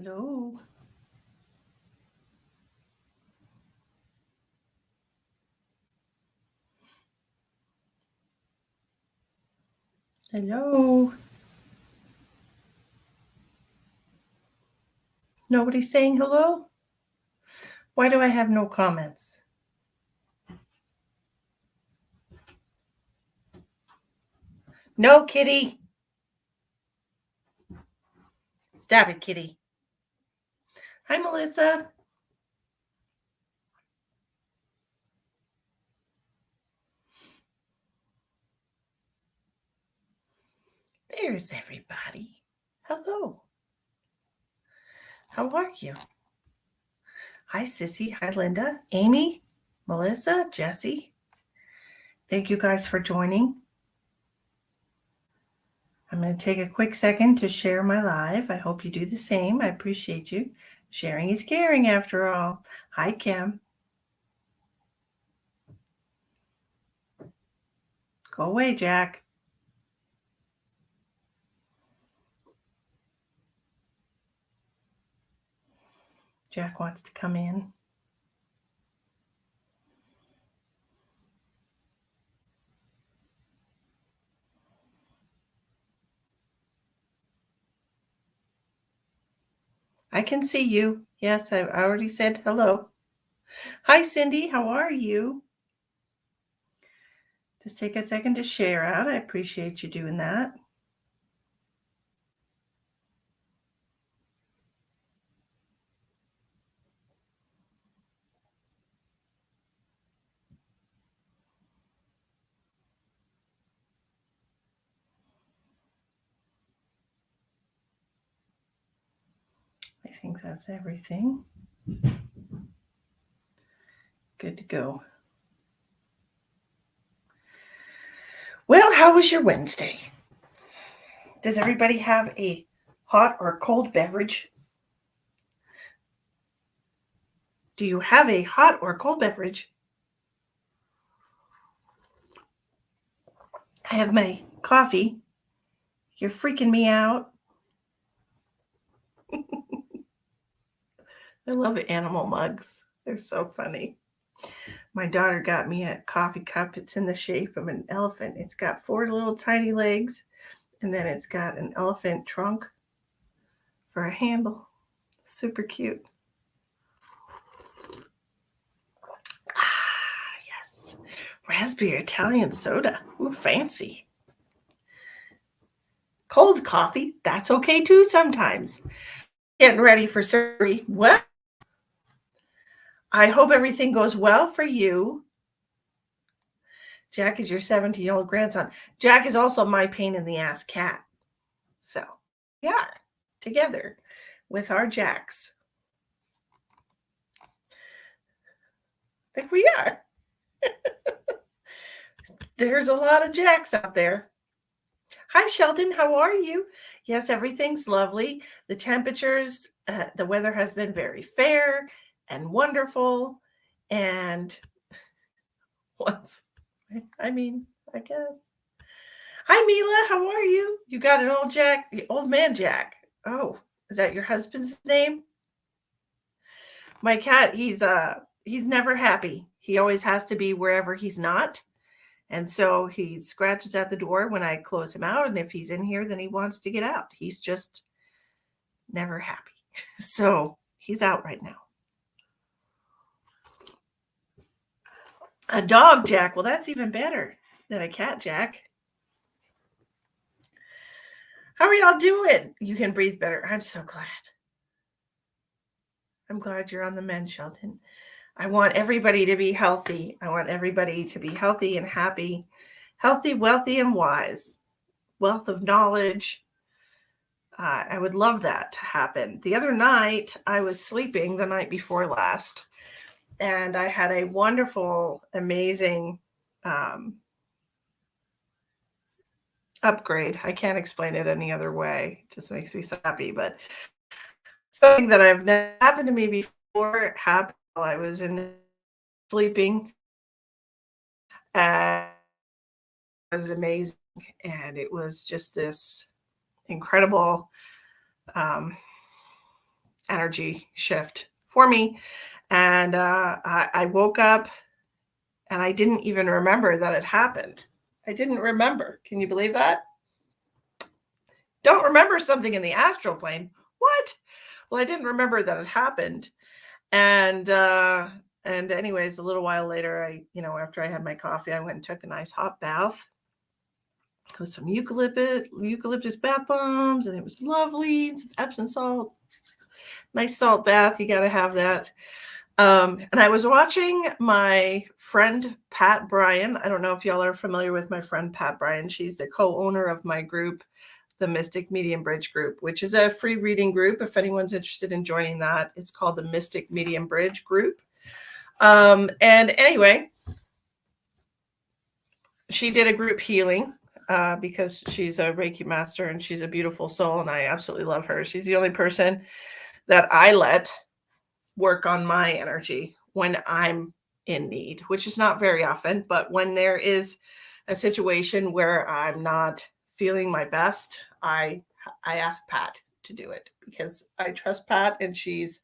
Hello. Hello. Nobody saying hello? Why do I have no comments? No, kitty. Stop it, kitty. Hi, Melissa. There's everybody. Hello. How are you? Hi, Sissy. Hi, Linda. Amy, Melissa, Jessie. Thank you guys for joining. I'm going to take a quick second to share my live. I hope you do the same. I appreciate you. Sharing is caring after all. Hi, Kim. Go away, Jack. Jack wants to come in. I can see you. Yes, I already said hello. Hi, Cindy. How are you? Just take a second to share out. I appreciate you doing that. I think that's everything. Good to go. Well, how was your Wednesday? Does everybody have a hot or cold beverage? Do you have a hot or cold beverage? I have my coffee. You're freaking me out. I love animal mugs. They're so funny. My daughter got me a coffee cup. It's in the shape of an elephant. It's got 4 little tiny legs, and then it's got an elephant trunk for a handle. Super cute. Ah, yes. Raspberry Italian soda. Ooh, fancy. Cold coffee. That's okay too sometimes. Getting ready for surgery. Well, I hope everything goes well for you. Jack is your 17-year-old grandson. Jack is also my pain in the ass cat. So, yeah, together with our Jacks. I think we are. There's a lot of Jacks out there. Hi, Sheldon. How are you? Yes, everything's lovely. The temperatures, the weather has been very fair and wonderful. And once, I mean, I guess. Hi, Mila. How are you? You got an old Jack, old man Jack. Oh, is that your husband's name? My cat, he's never happy. He always has to be wherever he's not. And so he scratches at the door when I close him out. And if he's in here, then he wants to get out. He's just never happy. So he's out right now. A dog Jack. Well, that's even better than a cat Jack. How are y'all doing? You can breathe better. I'm so glad. I'm glad you're on the mend, Sheldon. I want everybody to be healthy. I want everybody to be healthy and happy, healthy, wealthy, and wise. Wealth of knowledge. I would love that to happen. The other night, I was sleeping the night before last, and I had a wonderful, amazing upgrade. I can't explain it any other way. It just makes me so happy. But something that I've never happened to me before. It happened while I was in sleeping. And it was amazing. And it was just this incredible energy shift for me. And I woke up and I didn't even remember that it happened. I didn't remember. Can you believe that? Don't remember something in the astral plane. What? Well, I didn't remember that it happened. And anyways, a little while later, after I had my coffee, I went and took a nice hot bath with some eucalyptus bath bombs, and it was lovely. And some Epsom salt, nice salt bath. You got to have that. And I was watching my friend Pat Bryan. I don't know if y'all are familiar with my friend Pat Bryan. She's the co-owner of my group, the Mystic Medium Bridge group, which is a free reading group. If anyone's interested in joining that, it's called the Mystic Medium Bridge group. And anyway, she did a group healing because she's a Reiki master and she's a beautiful soul, and I absolutely love her. She's the only person that I let work on my energy when I'm in need, which is not very often, but when there is a situation where I'm not feeling my best, I ask Pat to do it because I trust Pat and she's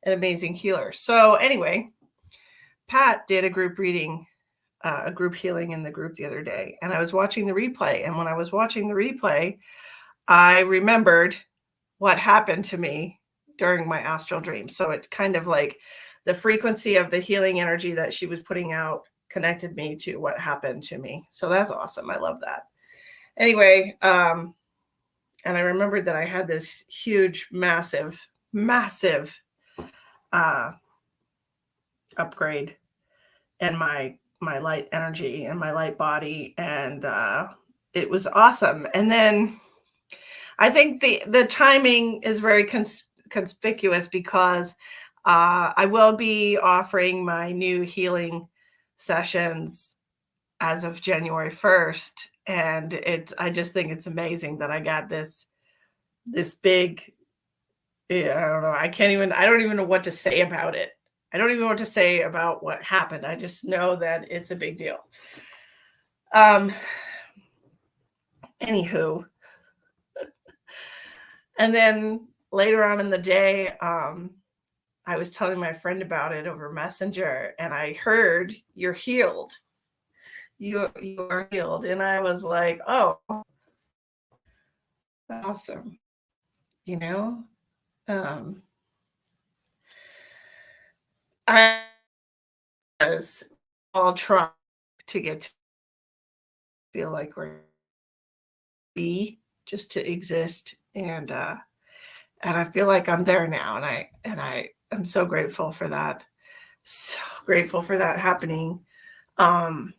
an amazing healer. So anyway, Pat did a group reading, a group healing in the group the other day, and I was watching the replay. And when I was watching the replay, I remembered what happened to me during my astral dream. So it kind of like the frequency of the healing energy that she was putting out connected me to what happened to me. So that's awesome. I love that. Anyway, and I remembered that I had this huge, massive upgrade in my light energy and my light body, and it was awesome. And then I think the timing is very conspicuous because I will be offering my new healing sessions as of January 1st. And I just think it's amazing that I got this big, I don't know. I don't even know what to say about it. I don't even know what to say about what happened. I just know that it's a big deal. Anywho, and then later on in the day, I was telling my friend about it over Messenger, and I heard you're healed. You are healed. And I was like, oh, awesome. I was all trying to get to feel like we're just to exist. And I feel like I'm there now. And I am so grateful for that. So grateful for that happening. Because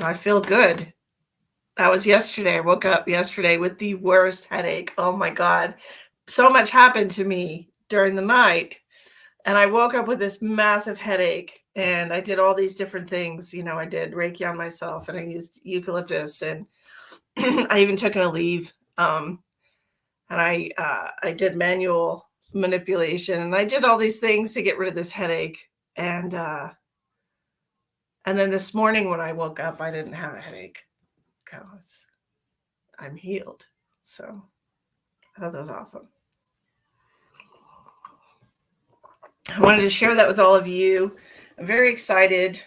I feel good. That was yesterday. I woke up yesterday with the worst headache. Oh my God. So much happened to me during the night. And I woke up with this massive headache, and I did all these different things. I did Reiki on myself, and I used eucalyptus, and I even took an Aleve. And I did manual manipulation, and I did all these things to get rid of this headache. And then this morning when I woke up, I didn't have a headache because I'm healed. So I thought that was awesome. I wanted to share that with all of you. I'm very excited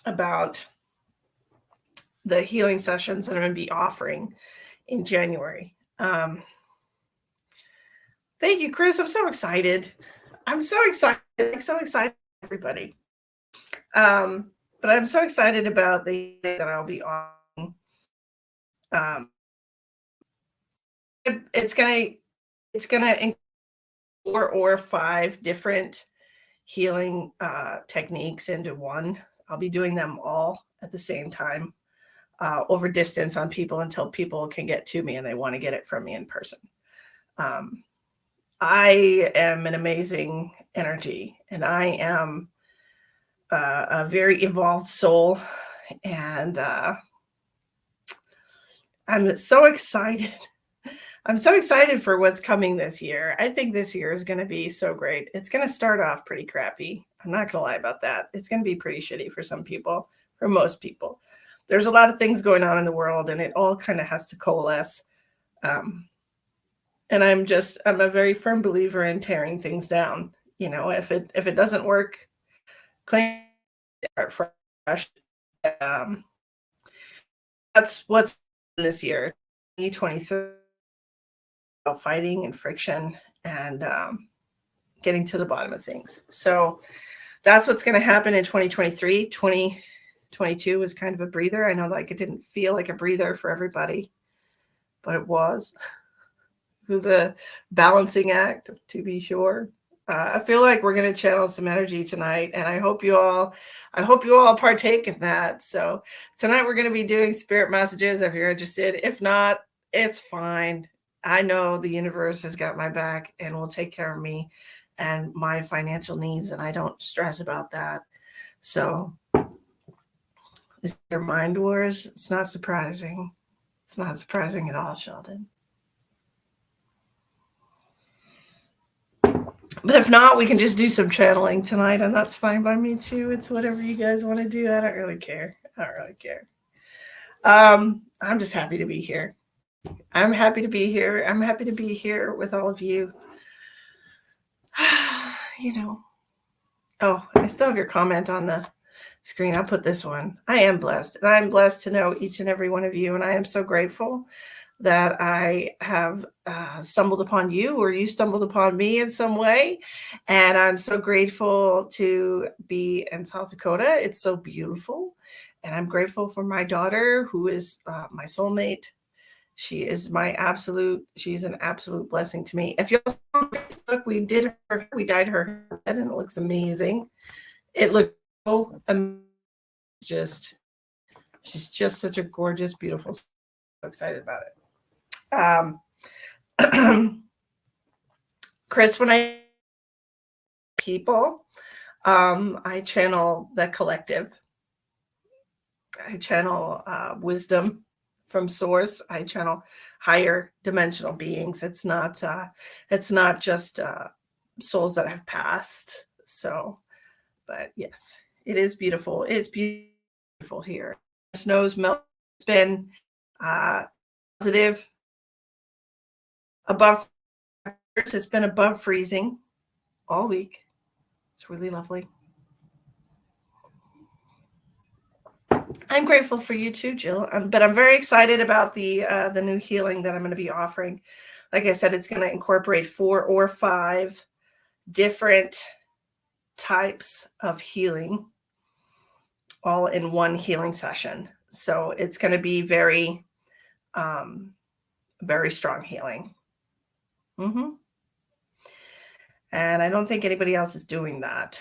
about the healing sessions that I'm going to be offering in January. Thank you, Chris. I'm so excited. I'm so excited, everybody. But I'm so excited about the that I'll be offering. It's gonna include 4 or 5 different healing techniques into one. I'll be doing them all at the same time over distance on people until people can get to me and they want to get it from me in person. I am an amazing energy, and I am a very evolved soul, and I'm so excited. I'm so excited for what's coming this year. I think this year is going to be so great. It's going to start off pretty crappy. I'm not going to lie about that. It's going to be pretty shitty for some people, for most people. There's a lot of things going on in the world, and it all kind of has to coalesce. And I'm a very firm believer in tearing things down. You know, if it doesn't work, clean it, start fresh. Um, that's what's this year, 2023, about fighting and friction and getting to the bottom of things. So that's what's going to happen in 2023. 2022 was kind of a breather. I know, like, it didn't feel like a breather for everybody, but it was. It was a balancing act, to be sure. I feel like we're going to channel some energy tonight, and I hope you all partake in that. So tonight we're going to be doing spirit messages if you're interested. If not, it's fine. I know the universe has got my back and will take care of me and my financial needs, and I don't stress about that. So your mind wars, it's not surprising. It's not surprising at all, Sheldon. But if not, we can just do some channeling tonight, and that's fine by me too. It's whatever you guys want to do. I don't really care. I don't really care. I'm just happy to be here. I'm happy to be here. I'm happy to be here with all of you. You know. Oh, I still have your comment on the screen. I'll put this one. I am blessed, and I'm blessed to know each and every one of you, and I am so grateful that I have stumbled upon you, or you stumbled upon me in some way. And I'm so grateful to be in South Dakota. It's so beautiful. And I'm grateful for my daughter, who is my soulmate. She's an absolute blessing to me. If you'll see on Facebook, we dyed her head, and it looks amazing. It looks so she's just such a gorgeous, beautiful. So excited about it. Chris, when I people, I channel the collective. I channel wisdom from source. I channel higher dimensional beings. It's not just souls that have passed. So, but yes, it is beautiful. It is beautiful here. The snow's melted. It's been positive. Above, it's been above freezing all week. It's really lovely. I'm grateful for you too, Jill. But I'm very excited about the new healing that I'm going to be offering. Like I said, it's going to incorporate 4 or 5 different types of healing, all in one healing session. So it's going to be very, very strong healing. And I don't think anybody else is doing that.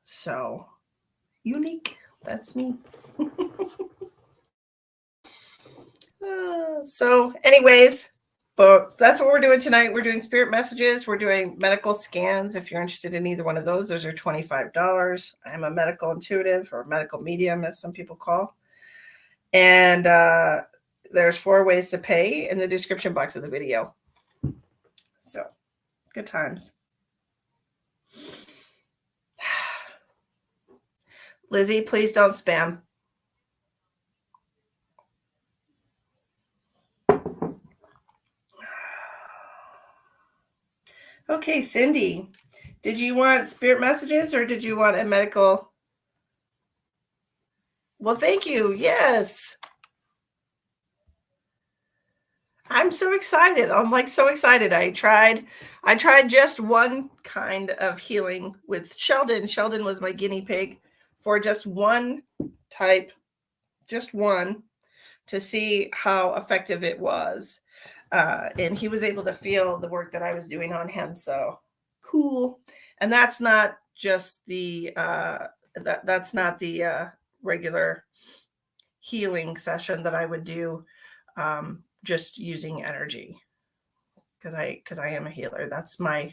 So unique. That's me. So anyways, but that's what we're doing tonight. We're doing spirit messages. We're doing medical scans. If you're interested in either one of those are $25. I'm a medical intuitive, or medical medium, as some people call. And there's 4 ways to pay in the description box of the video. So good times. Lizzie, please don't spam. Okay, Cindy, did you want spirit messages, or did you want a medical? Well, thank you. Yes. I'm so excited. I'm like so excited. I tried just one kind of healing with Sheldon. Sheldon was my guinea pig for just one type, just one, to see how effective it was. And he was able to feel the work that I was doing on him. So cool. And that's not just the that's not the regular healing session that I would do, just using energy, because I am a healer. That's my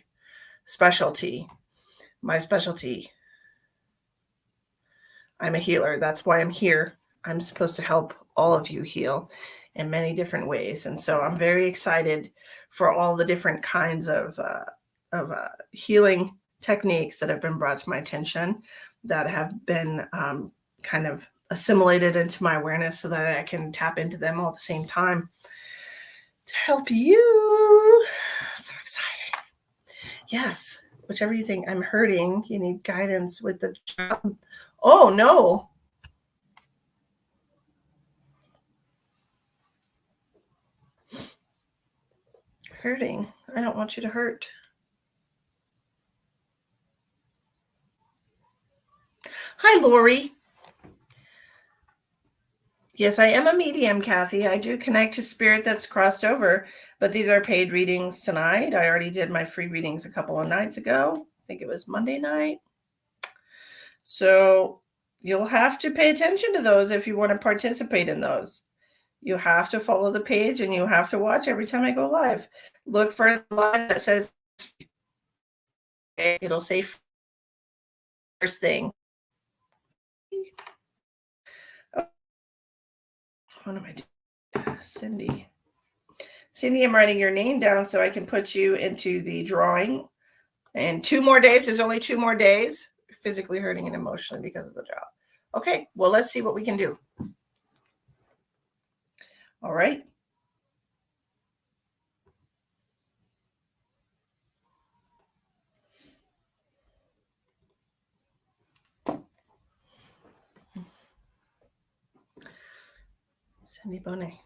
specialty. My specialty. I'm a healer. That's why I'm here. I'm supposed to help all of you heal in many different ways. And so I'm very excited for all the different kinds of healing techniques that have been brought to my attention, that have been kind of assimilated into my awareness, so that I can tap into them all at the same time to help you. Yes, whichever you think. I'm hurting. You need guidance with the job. Oh, no. Hurting. I don't want you to hurt. Hi, Lori. Yes, I am a medium, Kathy. I do connect to spirit that's crossed over, but these are paid readings tonight. I already did my free readings a couple of nights ago. I think it was Monday night. So you'll have to pay attention to those if you want to participate in those. You have to follow the page and you have to watch every time I go live. Look for a live that says, it'll say first thing. Oh, what am I doing? Cindy. Cindy, I'm writing your name down so I can put you into the drawing. And 2 more days. There's only 2 more days. Physically hurting and emotionally because of the job. Okay, well, let's see what we can do. All right. Cindy Bonet.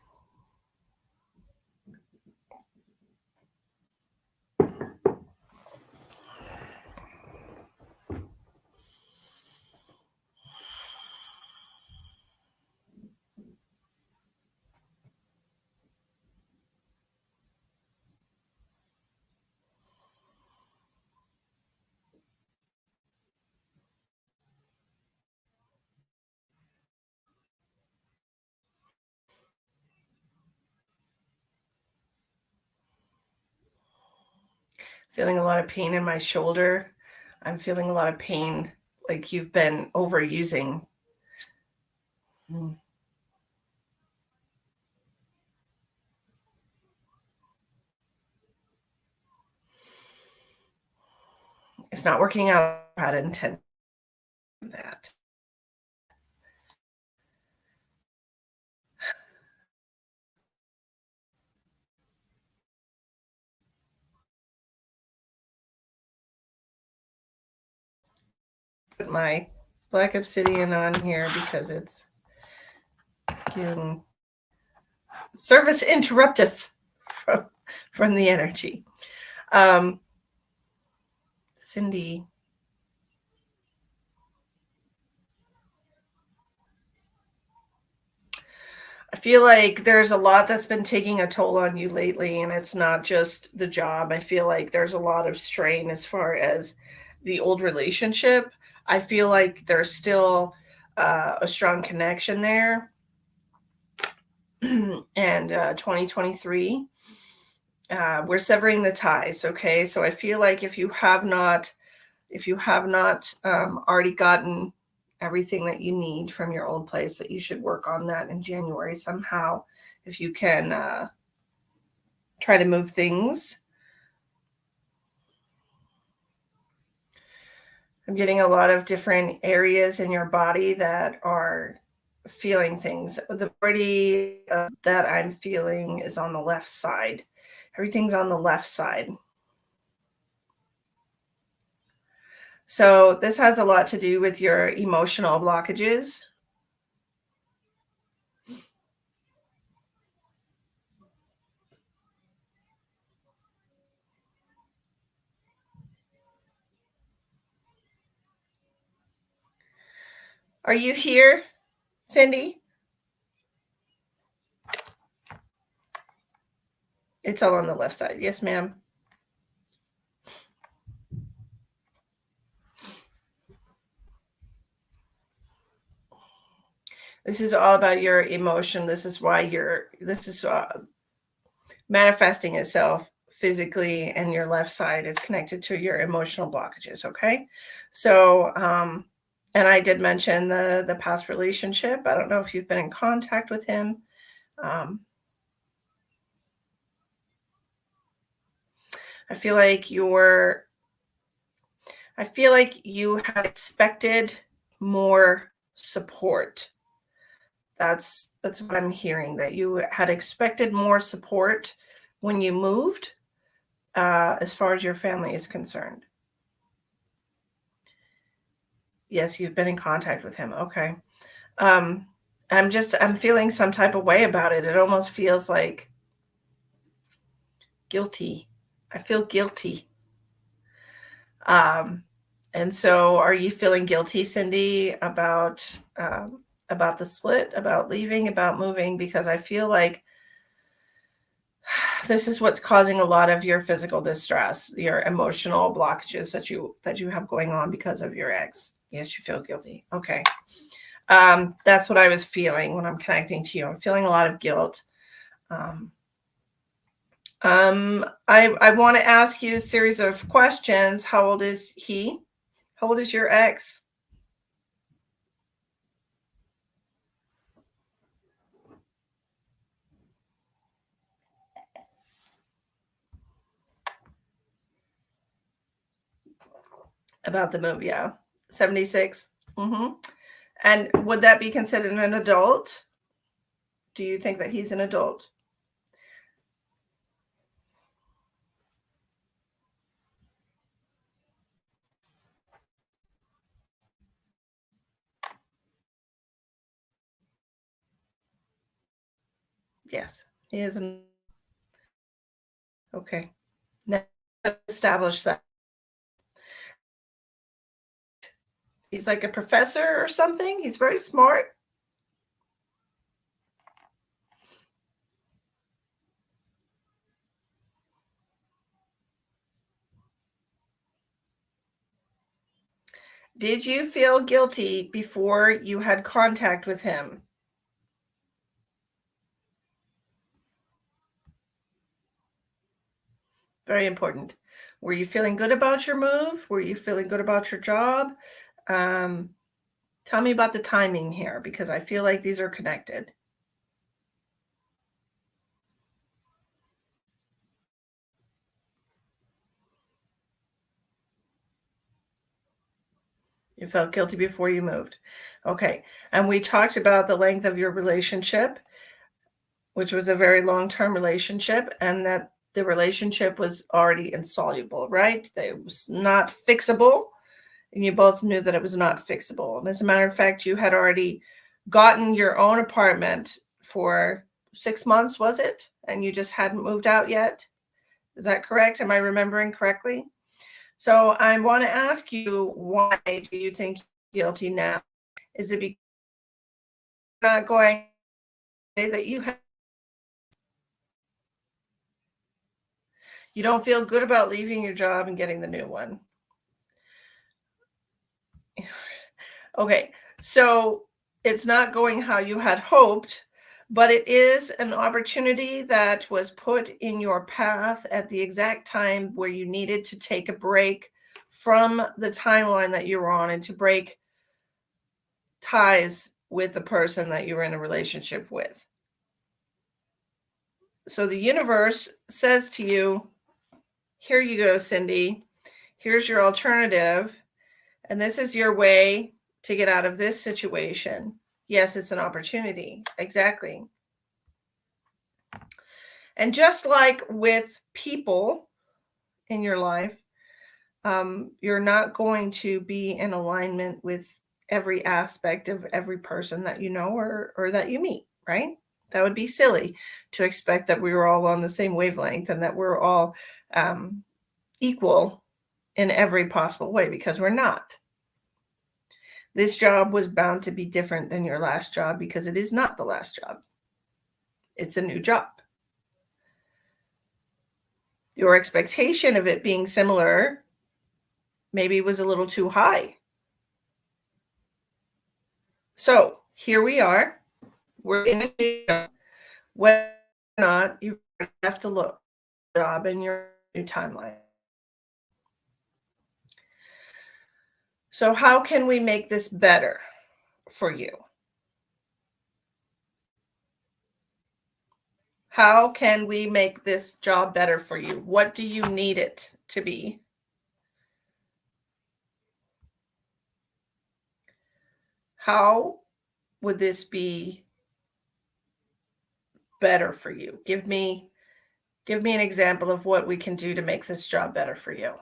Feeling a lot of pain in my shoulder. I'm feeling a lot of pain like you've been overusing. It's not working out how to intend that. Put my black obsidian on here because it's getting service interruptus from the energy. Cindy. I feel like there's a lot that's been taking a toll on you lately, and it's not just the job. I feel like there's a lot of strain as far as the old relationship. I feel like there's still a strong connection there. And 2023, we're severing the ties. Okay, so I feel like if you have not already gotten everything that you need from your old place, that you should work on that in January somehow. If you can try to move things. I'm getting a lot of different areas in your body that are feeling things. The majority that I'm feeling is on the left side. Everything's on the left side. So this has a lot to do with your emotional blockages. Are you here, Cindy? It's all on the left side. Yes, ma'am. This is all about your emotion. This is why this is manifesting itself physically, and your left side is connected to your emotional blockages. Okay. So, and I did mention the past relationship. I don't know if you've been in contact with him. Um, I feel like you had expected more support. That's what I'm hearing, that you had expected more support when you moved, as far as your family is concerned? Yes, you've been in contact with him. Okay. Um, I'm feeling some type of way about it. It almost feels like guilty. I feel guilty. Um, and so are you feeling guilty, Cindy, about the split, about leaving, about moving? Because I feel like this is what's causing a lot of your physical distress, your emotional blockages that you have going on because of your ex. Yes, you feel guilty. Okay. That's what I was feeling when I'm connecting to you. I'm feeling a lot of guilt. Um, I want to ask you a series of questions. How old is he? How old is your ex? About the move, yeah. 76. Mm-hmm. And would that be considered an adult? Do you think that he's an adult? Yes, he is an okay. Now establish that. He's like a professor or something. He's very smart. Did you feel guilty before you had contact with him? Very important. Were you feeling good about your move? Were you feeling good about your job? Um, Tell me about the timing here because I feel like these are connected. You felt guilty before you moved. Okay. And we talked about the length of your relationship, which was a very long-term relationship, and that the relationship was already insoluble, right? That it was not fixable. And you both knew that it was not fixable. And as a matter of fact, you had already gotten your own apartment for 6 months, was it? And you just hadn't moved out yet. Is that correct? Am I remembering correctly? So I want to ask you, why do you think you're guilty now? Is it because you're not going that you don't feel good about leaving your job and getting the new one? Okay, so it's not going how you had hoped, but it is an opportunity that was put in your path at the exact time where you needed to take a break from the timeline that you were on and to break ties with the person that you were in a relationship with. So the universe says to you, here you go, Cindy. Here's your alternative. And this is your way to get out of this situation. Yes, it's an opportunity. Exactly. And just like with people in your life, you're not going to be in alignment with every aspect of every person that you know or that you meet, right? That would be silly to expect that we were all on the same wavelength and that we're all um, equal in every possible way because we're not. This job was bound to be different than your last job because it is not the last job. It's a new job. Your expectation of it being similar maybe was a little too high. So here we are. We're in a new job. Whether or not you have to look at a job in your new timeline. So how can we make this better for you? How can we make this job better for you? What do you need it to be? How would this be better for you? Give me an example of what we can do to make this job better for you.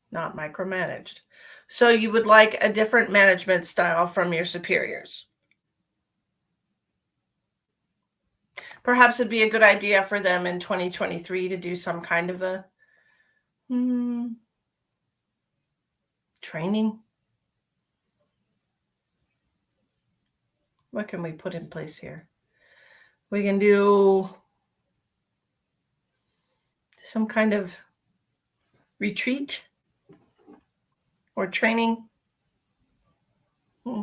Not micromanaged. So you would like a different management style from your superiors. Perhaps it'd be a good idea for them in 2023 to do some kind of a hmm, training. What can we put in place here? We can do some kind of retreat or training. Hmm.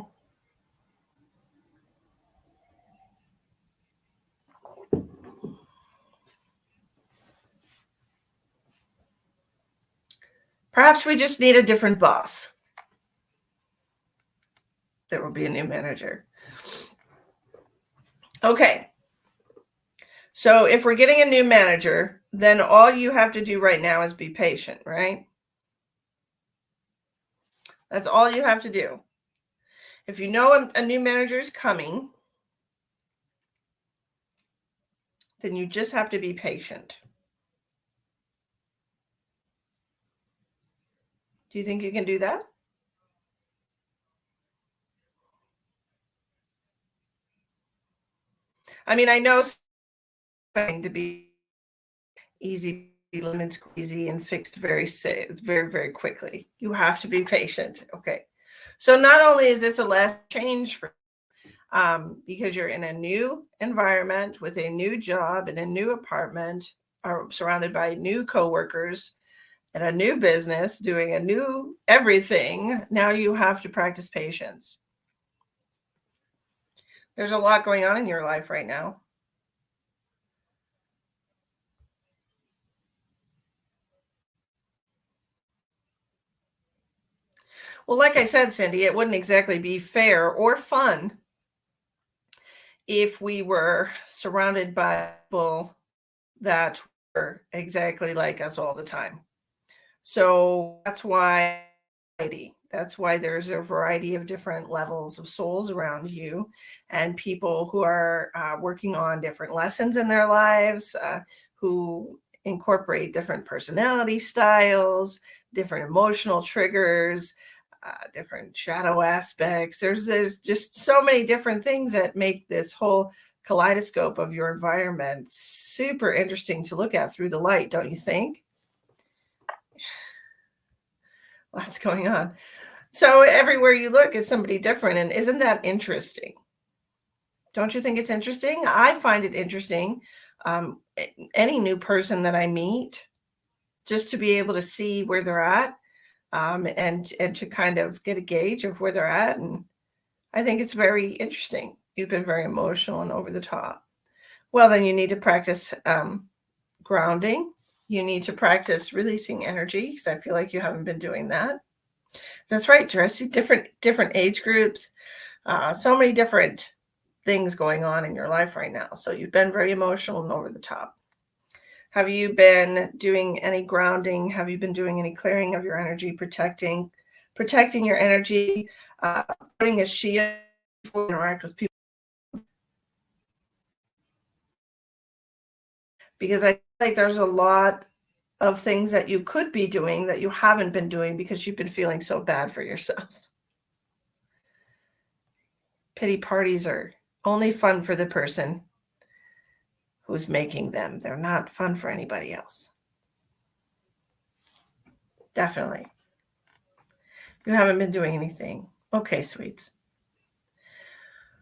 Perhaps we just need a different boss. There will be a new manager. Okay. So if we're getting a new manager, then all you have to do right now is be patient, right? That's all you have to do. If you know a new manager is coming, then you just have to be patient. Do you think you can do that? I mean, I know it's going to be easy, lemon squeezy, and fixed very, very quickly. You have to be patient. Okay. So not only is this a last change for because you're in a new environment with a new job in a new apartment, or surrounded by new coworkers and a new business doing a new everything. Now you have to practice patience. There's a lot going on in your life right now. Well, like I said, Cindy, it wouldn't exactly be fair or fun if we were surrounded by people that were exactly like us all the time. So that's why there's a variety of different levels of souls around you, and people who are working on different lessons in their lives, who incorporate different personality styles, different emotional triggers, different shadow aspects. There's just so many different things that make this whole kaleidoscope of your environment super interesting to look at through the light, don't you think? Lots going on. So everywhere you look is somebody different. And isn't that interesting? Don't you think it's interesting? I find it interesting. Any new person that I meet, just to be able to see where they're at, and to kind of get a gauge of where they're at. And I think it's very interesting. You've been very emotional and over the top. Well, then you need to practice grounding. You need to practice releasing energy, because I feel like you haven't been doing that. That's right, Jesse. Different age groups, so many different things going on in your life right now. So you've been very emotional and over the top. Have you been doing any grounding? Have you been doing any clearing of your energy, protecting your energy, putting a shield before you interact with people? Because I feel like there's a lot of things that you could be doing that you haven't been doing because you've been feeling so bad for yourself. Pity parties are only fun for the person who's making them. They're not fun for anybody else. Definitely. You haven't been doing anything. Okay, sweets.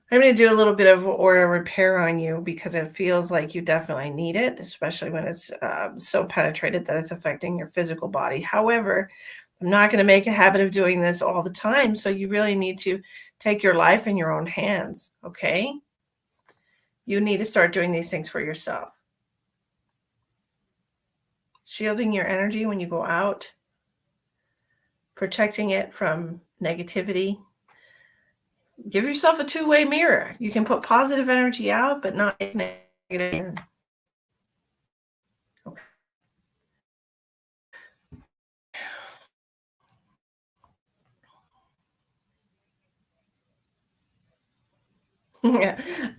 I'm going to do a little bit of aura repair on you because it feels like you definitely need it, especially when it's so penetrated that it's affecting your physical body. However, I'm not going to make a habit of doing this all the time. So you really need to take your life in your own hands. Okay. You need to start doing these things for yourself. Shielding your energy when you go out, protecting it from negativity. Give yourself a two-way mirror. You can put positive energy out, but not negative in. Okay.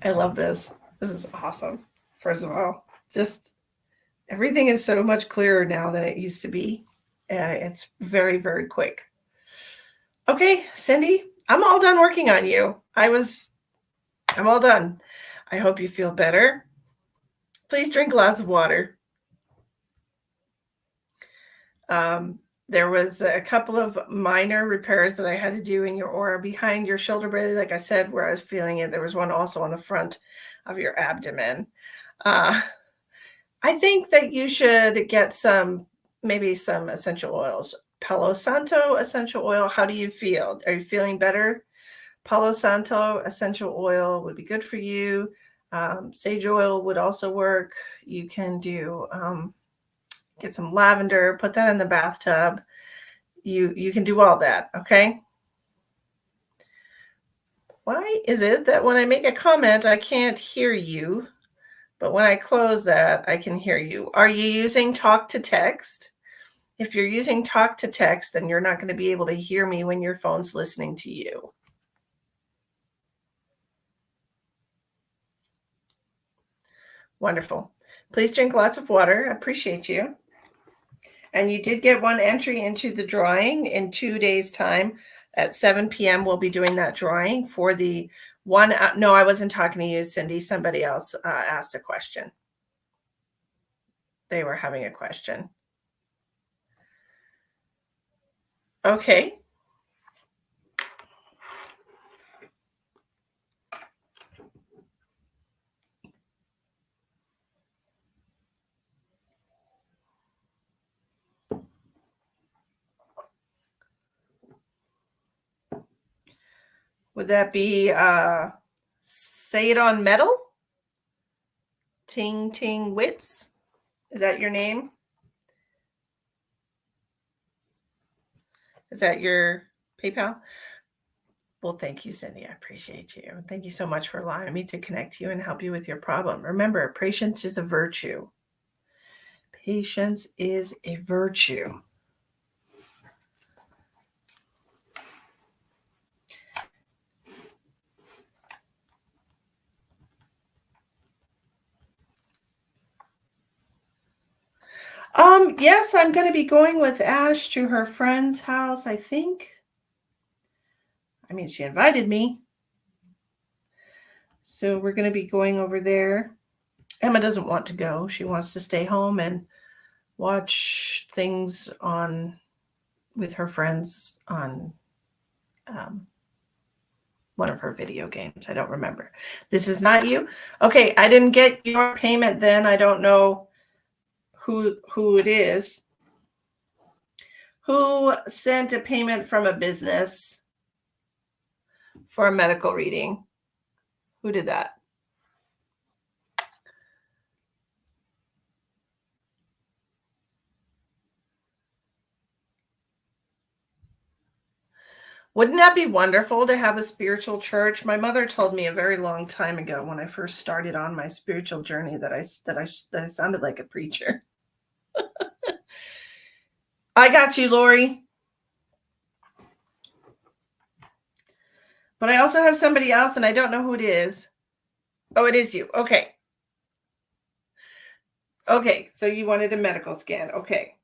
I love this. This is awesome. First of all, just everything is so much clearer now than it used to be. And it's very, very quick. Okay, Cindy, I'm all done working on you. I'm all done. I hope you feel better. Please drink lots of water. There was a couple of minor repairs that I had to do in your aura behind your shoulder blade, like I said, where I was feeling it. There was one also on the front of your abdomen. I think that you should get maybe some essential oils. Palo Santo essential oil. How do you feel? Are you feeling better? Palo Santo essential oil would be good for you. Sage oil would also work. You can do get some lavender, put that in the bathtub. You can do all that, okay? Why is it that when I make a comment, I can't hear you, but when I close that, I can hear you? Are you using talk to text? If you're using talk to text, then you're not going to be able to hear me when your phone's listening to you. Wonderful. Please drink lots of water. I appreciate you. And you did get one entry into the drawing in 2 days' time. At 7 p.m., we'll be doing that drawing for the one. No, I wasn't talking to you, Cindy. Somebody else asked a question. They were having a question. Okay. Would that be Say It on Metal? Ting Ting Wits? Is that your name? Is that your PayPal? Well, thank you, Cindy. I appreciate you. Thank you so much for allowing me to connect to you and help you with your problem. Remember, patience is a virtue. Patience is a virtue. Yes, I'm going to be going with Ash to her friend's house, I think. I mean, she invited me. So we're going to be going over there. Emma doesn't want to go. She wants to stay home and watch things with her friends on one of her video games. I don't remember. This is not you. Okay, I didn't get your payment then. I don't know who it is. Who sent a payment from a business for a medical reading? Who did that? Wouldn't that be wonderful to have a spiritual church? My mother told me a very long time ago when I first started on my spiritual journey that I sounded like a preacher. I got you, Lori. But I also have somebody else, and I don't know who it is. Oh, it is you. Okay. Okay, so you wanted a medical scan. Okay.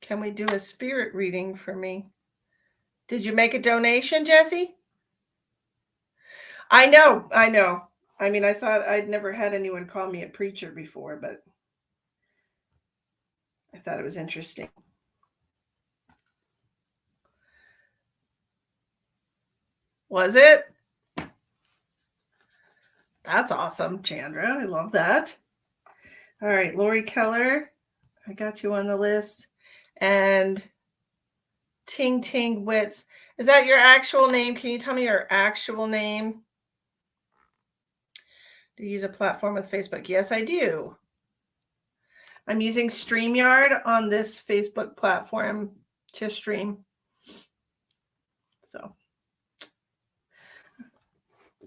Can we do a spirit reading for me? Did you make a donation, Jesse? I know. I mean, I thought I'd never had anyone call me a preacher before, but I thought it was interesting. Was it? That's awesome, Chandra. I love that. All right, Lori Keller, I got you on the list. And Ting Ting Wits. Is that your actual name? Can you tell me your actual name? Do you use a platform with Facebook? Yes, I do. I'm using StreamYard on this Facebook platform to stream. So,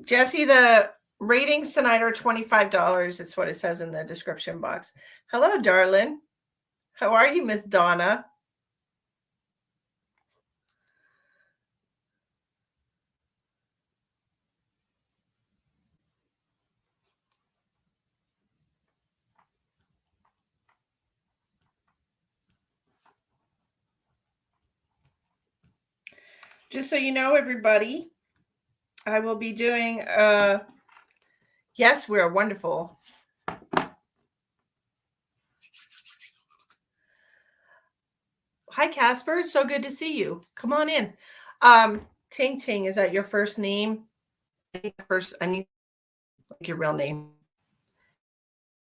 Jesse, the ratings tonight are $25. It's what it says in the description box. Hello, darling. How are you, Miss Donna? Just so you know, everybody, I will be doing yes, we're wonderful. Hi, Casper. It's so good to see you. Come on in. Ting Ting, is that your first name? I need like your real name.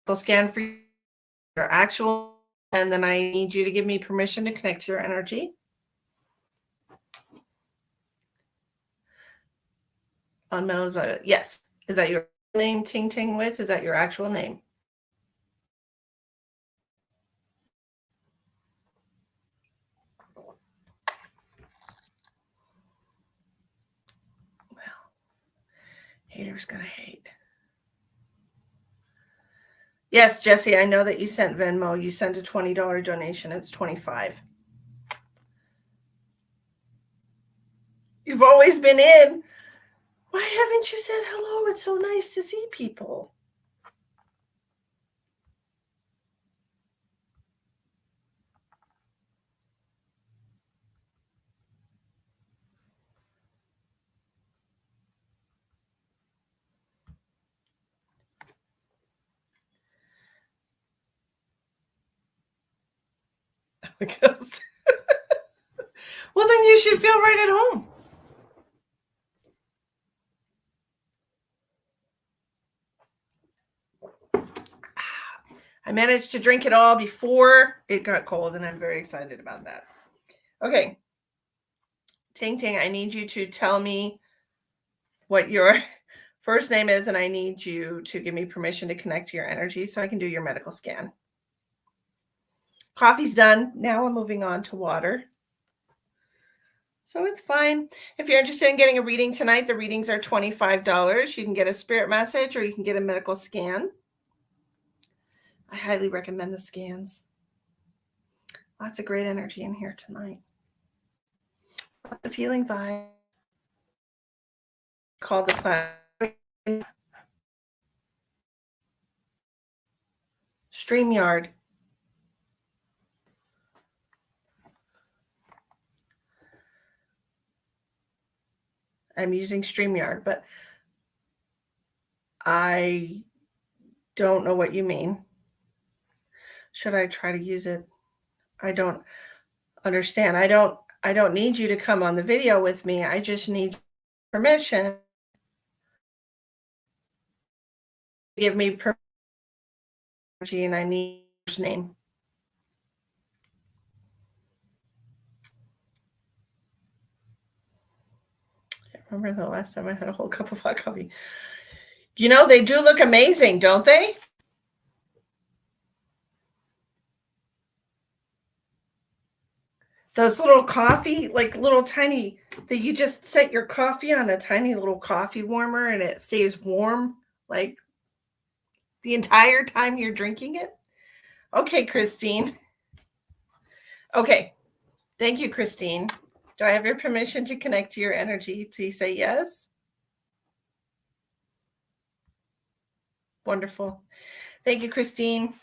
Go scan for your actual, and then I need you to give me permission to connect your energy. On Meadows, yes. Is that your name, Ting Ting Wits? Is that your actual name? Well, haters gonna hate. Yes, Jesse, I know that you sent Venmo. You sent a $20 donation. It's 25. You've always been in. Why haven't you said hello? It's so nice to see people. Because well, then you should feel right at home. I managed to drink it all before it got cold, and I'm very excited about that. Okay. Ting Ting, I need you to tell me what your first name is, and I need you to give me permission to connect to your energy so I can do your medical scan. Coffee's done. Now I'm moving on to water. So it's fine. If you're interested in getting a reading tonight, the readings are $25. You can get a spirit message or you can get a medical scan. I highly recommend the scans. Lots of great energy in here tonight. Lots of healing vibe. Called the class. StreamYard. I'm using StreamYard, but I don't know what you mean. Should I try to use it? I don't understand. I don't need you to come on the video with me. I just need permission. Give me permission, and I need his name. I remember the last time I had a whole cup of hot coffee. You know, they do look amazing, don't they? Those little coffee, like little tiny, that you just set your coffee on a tiny little coffee warmer and it stays warm like the entire time you're drinking it. Okay, Christine. Okay. Thank you, Christine. Do I have your permission to connect to your energy? Please say yes. Wonderful. Thank you, Christine.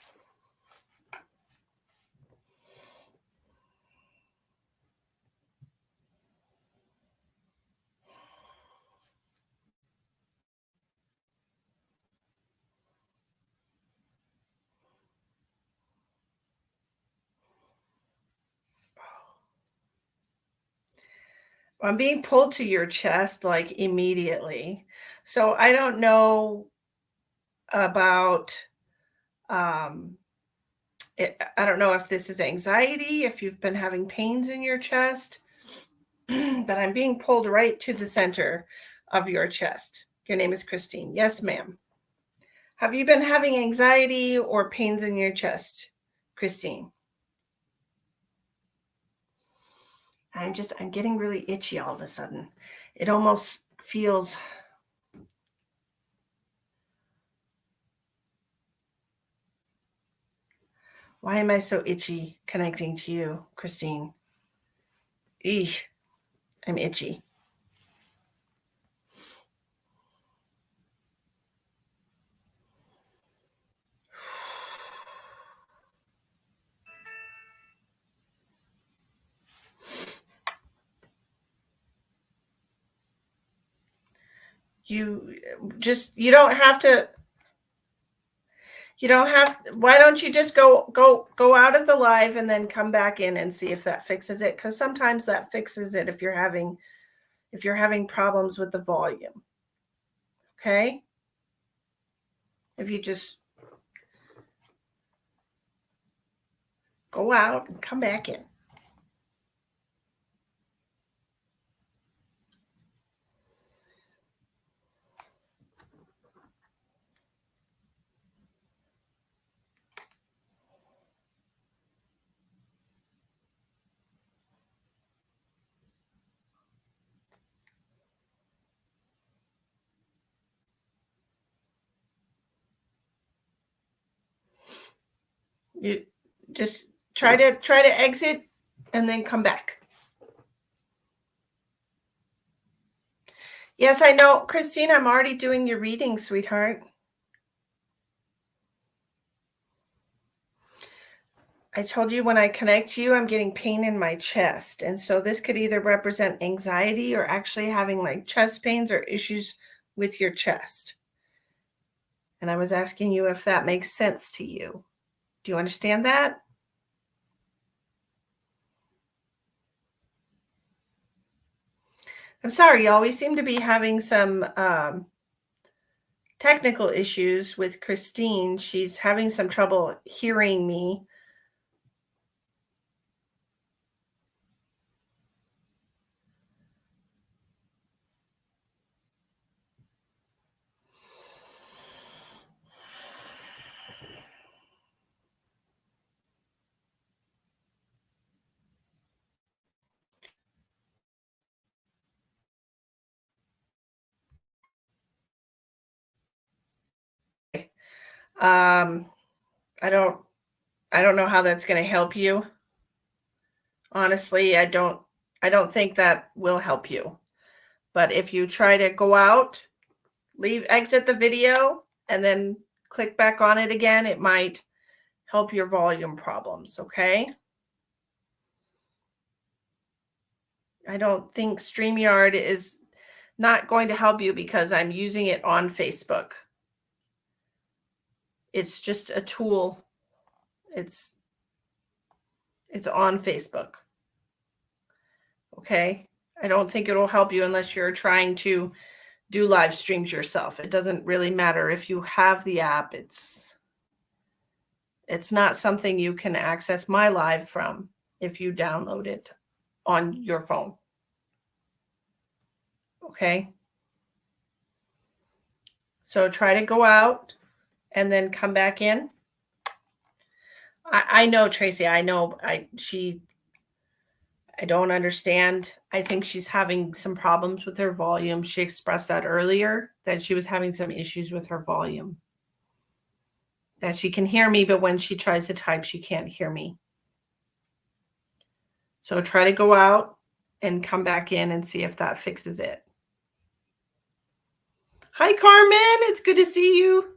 I'm being pulled to your chest like immediately. So I don't know about I don't know if this is anxiety, if you've been having pains in your chest, but I'm being pulled right to the center of your chest. Your name is Christine. Yes, ma'am. Have you been having anxiety or pains in your chest, Christine? I'm getting really itchy all of a sudden. It almost feels Why am I so itchy connecting to you, Christine? Eesh, I'm itchy. You you don't have to, why don't you just go out of the live and then come back in and see if that fixes it? Because sometimes that fixes it if you're having problems with the volume. Okay? If you just go out and come back in. You just try to exit and then come back. Yes, I know, Christine, I'm already doing your reading, sweetheart. I told you when I connect to you, I'm getting pain in my chest. And so this could either represent anxiety or actually having like chest pains or issues with your chest. And I was asking you if that makes sense to you. Do you understand that? I'm sorry, you always seem to be having some technical issues with Christine. She's having some trouble hearing me. Um, I don't know how that's going to help you. Honestly, I don't think that will help you. But if you try to go out, exit the video and then click back on it again, it might help your volume problems, okay? I don't think StreamYard is not going to help you because I'm using it on Facebook. It's just a tool. It's on Facebook. Okay? I don't think it'll help you unless you're trying to do live streams yourself. It doesn't really matter if you have the app. It's not something you can access my live from if you download it on your phone. Okay? So try to go out and then come back in. I know, Tracy. I know. I don't understand. I think she's having some problems with her volume. She expressed that earlier, that she was having some issues with her volume. That she can hear me, but when she tries to type, she can't hear me. So try to go out and come back in and see if that fixes it. Hi, Carmen. It's good to see you.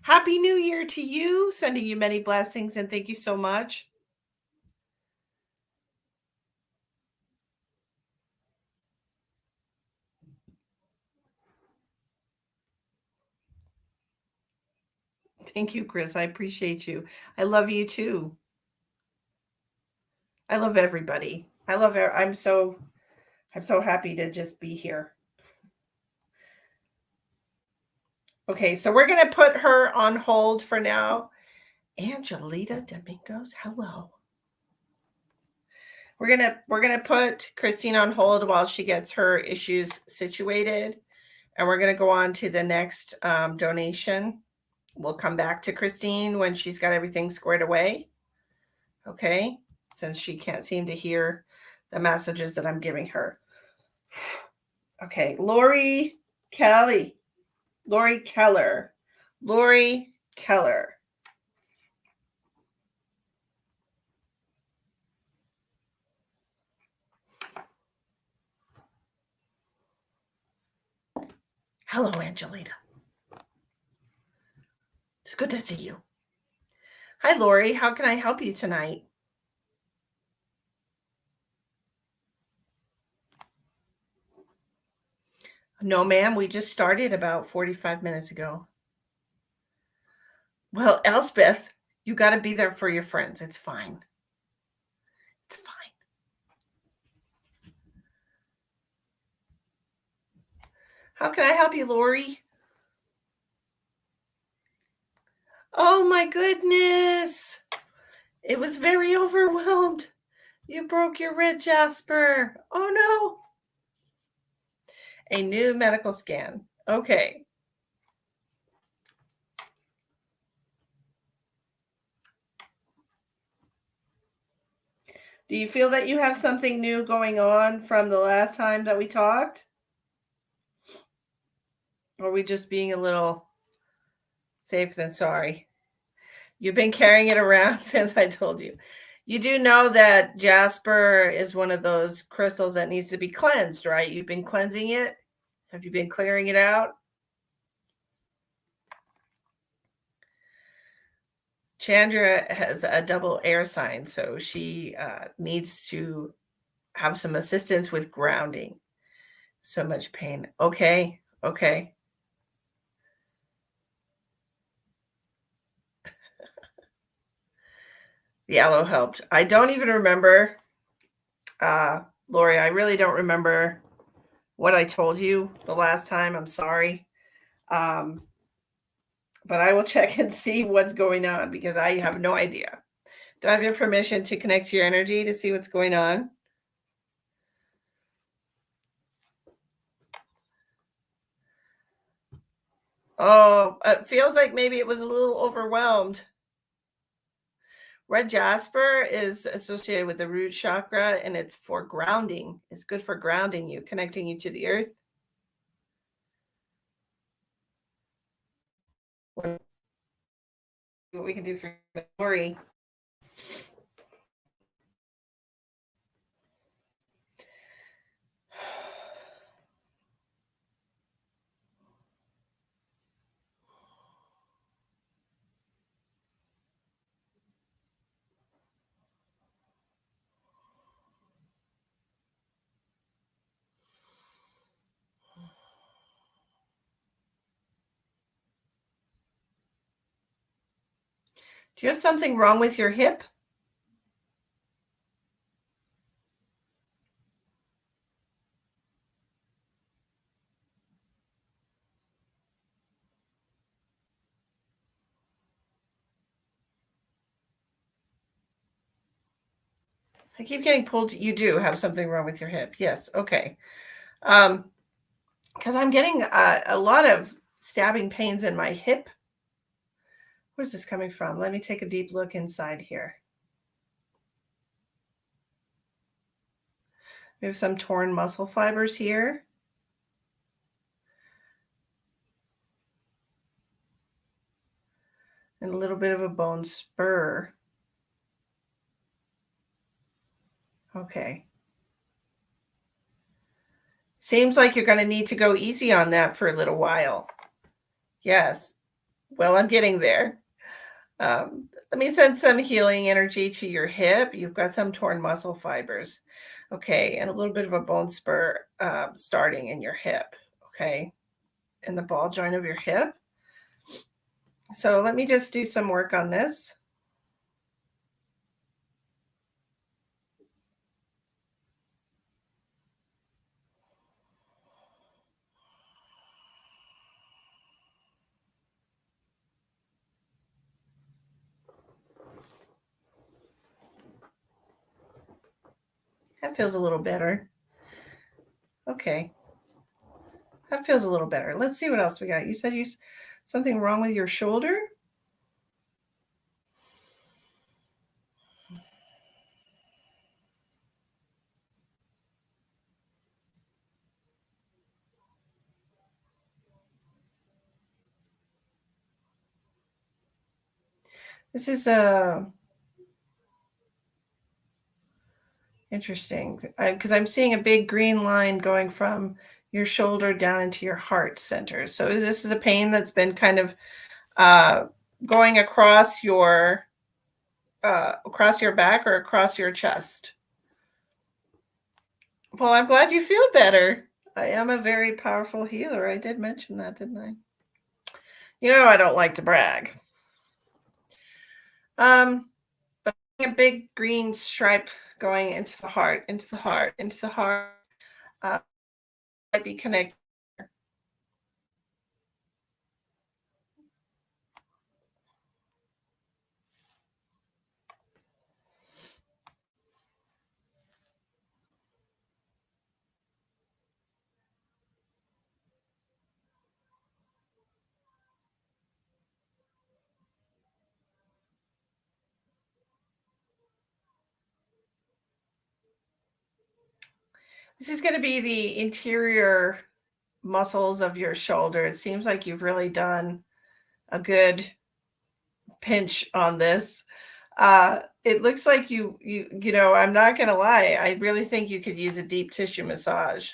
Happy New Year to you. Sending you many blessings and thank you so much. Thank you, Chris. I appreciate you. I love you too. I love everybody. I'm so happy to just be here. Okay, so we're going to put her on hold for now. Angelita Domingos, hello. We're going to put Christine on hold while she gets her issues situated, and we're going to go on to the next donation. We'll come back to Christine when she's got everything squared away. Okay, since she can't seem to hear the messages that I'm giving her. Okay, Lori Keller. Hello, Angelita. It's good to see you. Hi, Lori. How can I help you tonight? No, ma'am. We just started about 45 minutes ago. Well, Elspeth, you got to be there for your friends. It's fine. It's fine. How can I help you, Lori? Oh, my goodness. It was very overwhelmed. You broke your red jasper. Oh, no. A new medical scan. Okay. Do you feel that you have something new going on from the last time that we talked? Or are we just being a little safe than sorry? You've been carrying it around since I told you. You do know that jasper is one of those crystals that needs to be cleansed, right? You've been cleansing it. Have you been clearing it out? Chandra has a double air sign, so she needs to have some assistance with grounding. So much pain. Okay. Okay. The aloe helped. I don't even remember, Lori, I really don't remember what I told you the last time. I'm sorry. Um, but I will check and see what's going on because I have no idea. Do I have your permission to connect to your energy to see what's going on? Oh, it feels like maybe it was a little overwhelmed. Red jasper is associated with the root chakra and it's for grounding. It's good for grounding you, connecting you to the earth. What we can do for Lori. Do you have something wrong with your hip? I keep getting pulled. You do have something wrong with your hip. Yes. Okay. Because I'm getting a lot of stabbing pains in my hip. Where's this coming from? Let me take a deep look inside here. We have some torn muscle fibers here. And a little bit of a bone spur. Okay. Seems like you're going to need to go easy on that for a little while. Yes. Well, I'm getting there. Let me send some healing energy to your hip. You've got some torn muscle fibers. Okay. And a little bit of a bone spur starting in your hip. Okay. In the ball joint of your hip. So let me just do some work on this. That feels a little better. Okay. That feels a little better. Let's see what else we got. You said something wrong with your shoulder? This is interesting because I'm seeing a big green line going from your shoulder down into your heart center. So is this a pain that's been kind of going across your back or across your chest? Well, I'm glad you feel better. I am a very powerful healer. I did mention that, didn't I? You know, I don't like to brag. But a big green stripe going into the heart, into the heart, into the heart, might be connected. This is going to be the interior muscles of your shoulder. It seems like you've really done a good pinch on this. It looks like you know, I'm not going to lie. I really think you could use a deep tissue massage.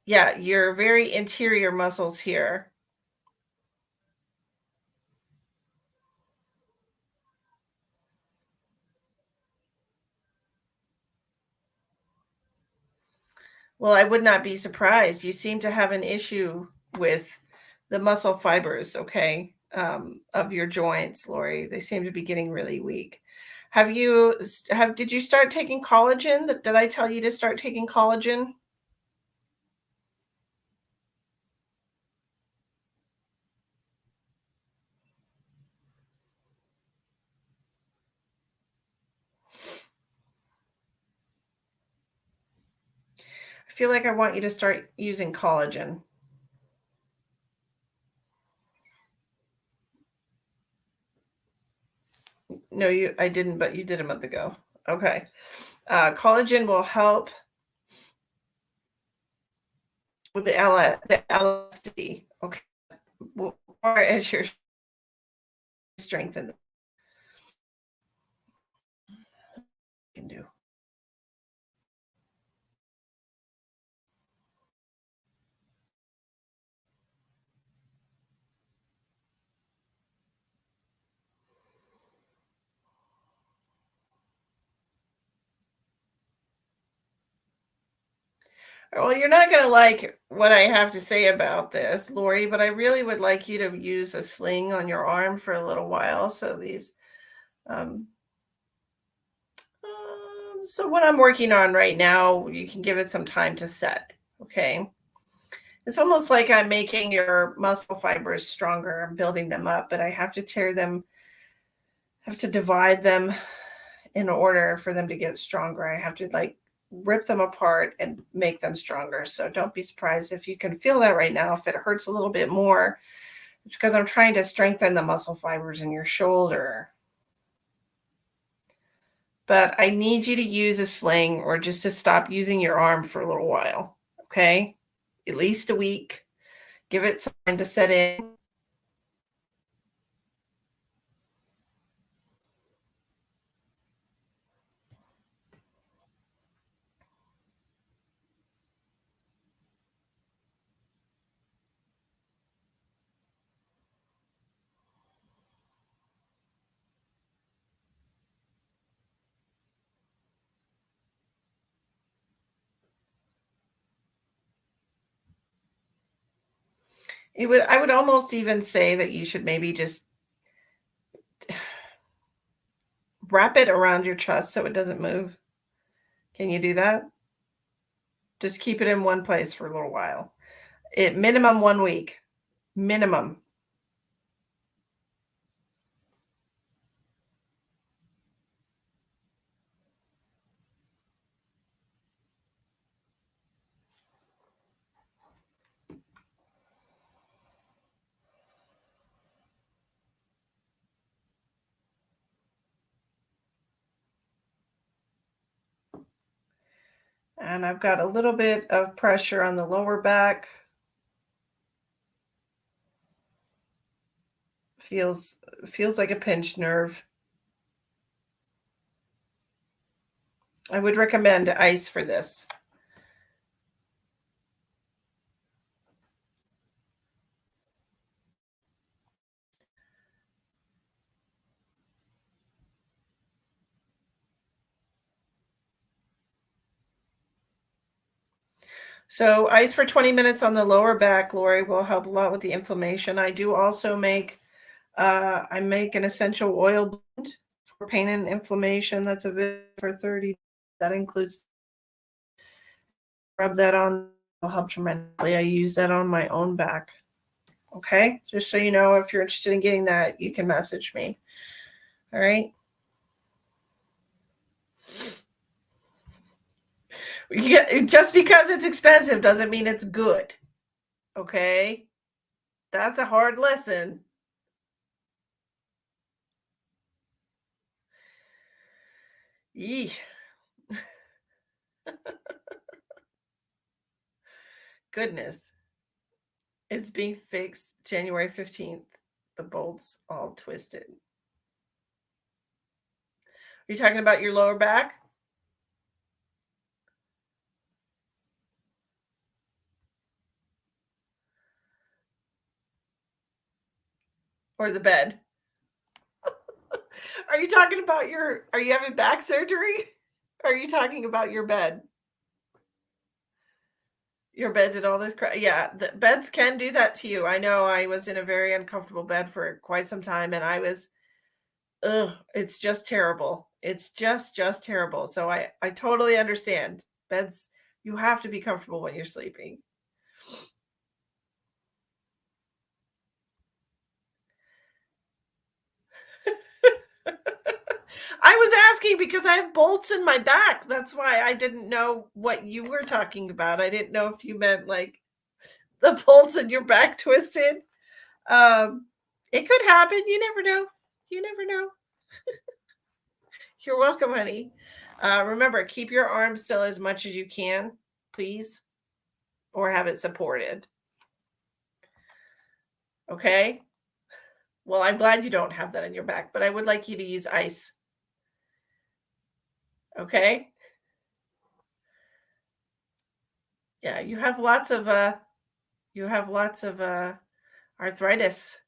Yeah, your very interior muscles here. Well, I would not be surprised. You seem to have an issue with the muscle fibers, okay, of your joints, Lori. They seem to be getting really weak. Did you start taking collagen? Did I tell you to start taking collagen? I feel like I want you to start using collagen. No, I didn't, but you did a month ago. Okay. Collagen will help with the elasticity. Okay. Or as your strengthen can do. Well, you're not gonna like what I have to say about this, Lori, but I really would like you to use a sling on your arm for a little while. So um, so what I'm working on right now, you can give it some time to set. Okay. It's almost like I'm making your muscle fibers stronger. I'm building them up, but I have to have to divide them in order for them to get stronger. I have to like rip them apart and make them stronger. So don't be surprised if you can feel that right now. If it hurts a little bit more, it's because I'm trying to strengthen the muscle fibers in your shoulder. But I need you to use a sling or just to stop using your arm for a little while. Okay. At least a week. Give it some time to set in. I would almost even say that you should maybe just wrap it around your chest so it doesn't move. Can you do that? Just keep it in one place for a little while. It minimum 1 week. Minimum. And I've got a little bit of pressure on the lower back. Feels like a pinched nerve. I would recommend ice for this. So ice for 20 minutes on the lower back, Lori, will help a lot with the inflammation. I do also make I make an essential oil blend for pain and inflammation. That's available for 30. That includes rub that on. Will help tremendously. I use that on my own back. Okay, just so you know, if you're interested in getting that, you can message me. All right. Just because it's expensive doesn't mean it's good. Okay, that's a hard lesson. Yee. Goodness. It's being fixed January 15th. The bolts all twisted. Are you talking about your lower back? Or the bed? Are you talking about are you having back surgery? Are you talking about your bed? Your bed did all this crap. Yeah, the beds can do that to you. I know I was in a very uncomfortable bed for quite some time and I was, ugh, it's just terrible. It's just terrible. So I totally understand. Beds, you have to be comfortable when you're sleeping. I was asking because I have bolts in my back. That's why I didn't know what you were talking about. I didn't know if you meant like the bolts in your back twisted. Um, it could happen. You never know. You never know. You're welcome, honey. Remember, keep your arm still as much as you can, please, or have it supported. Okay. Well, I'm glad you don't have that in your back, but I would like you to use ice. Okay. Yeah, you have lots of arthritis.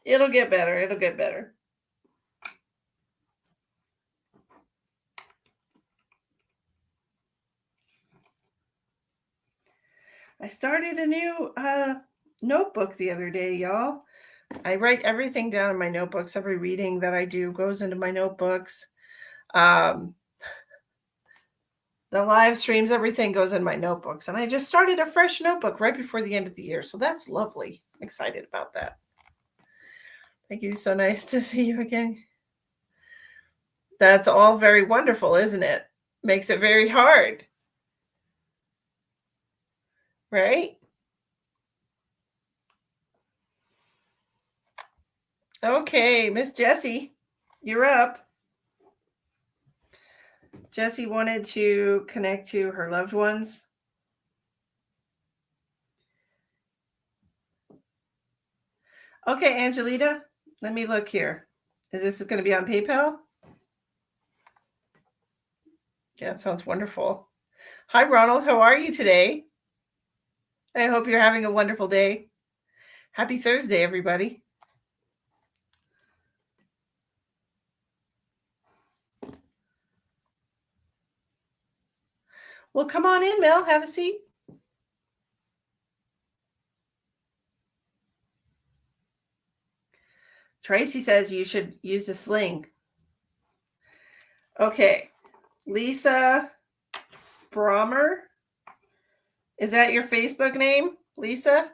It'll get better. It'll get better. I started a new notebook the other day, y'all. I write everything down in my notebooks. Every reading that I do goes into my notebooks. Um, the live streams, everything goes in my notebooks. And I just started a fresh notebook right before the end of the year. So that's lovely. I'm excited about that. Thank you. So nice to see you again. That's all very wonderful, isn't it? Makes it very hard. Right? Okay, Miss Jessie, you're up. Jessie wanted to connect to her loved ones. Okay, Angelita, let me look here. Is this going to be on PayPal? Yeah, sounds wonderful. Hi, Ronald. How are you today? I hope you're having a wonderful day. Happy Thursday, everybody. Well, come on in, Mel. Have a seat. Tracy says you should use a sling. Okay. Lisa Brommer. Is that your Facebook name, Lisa?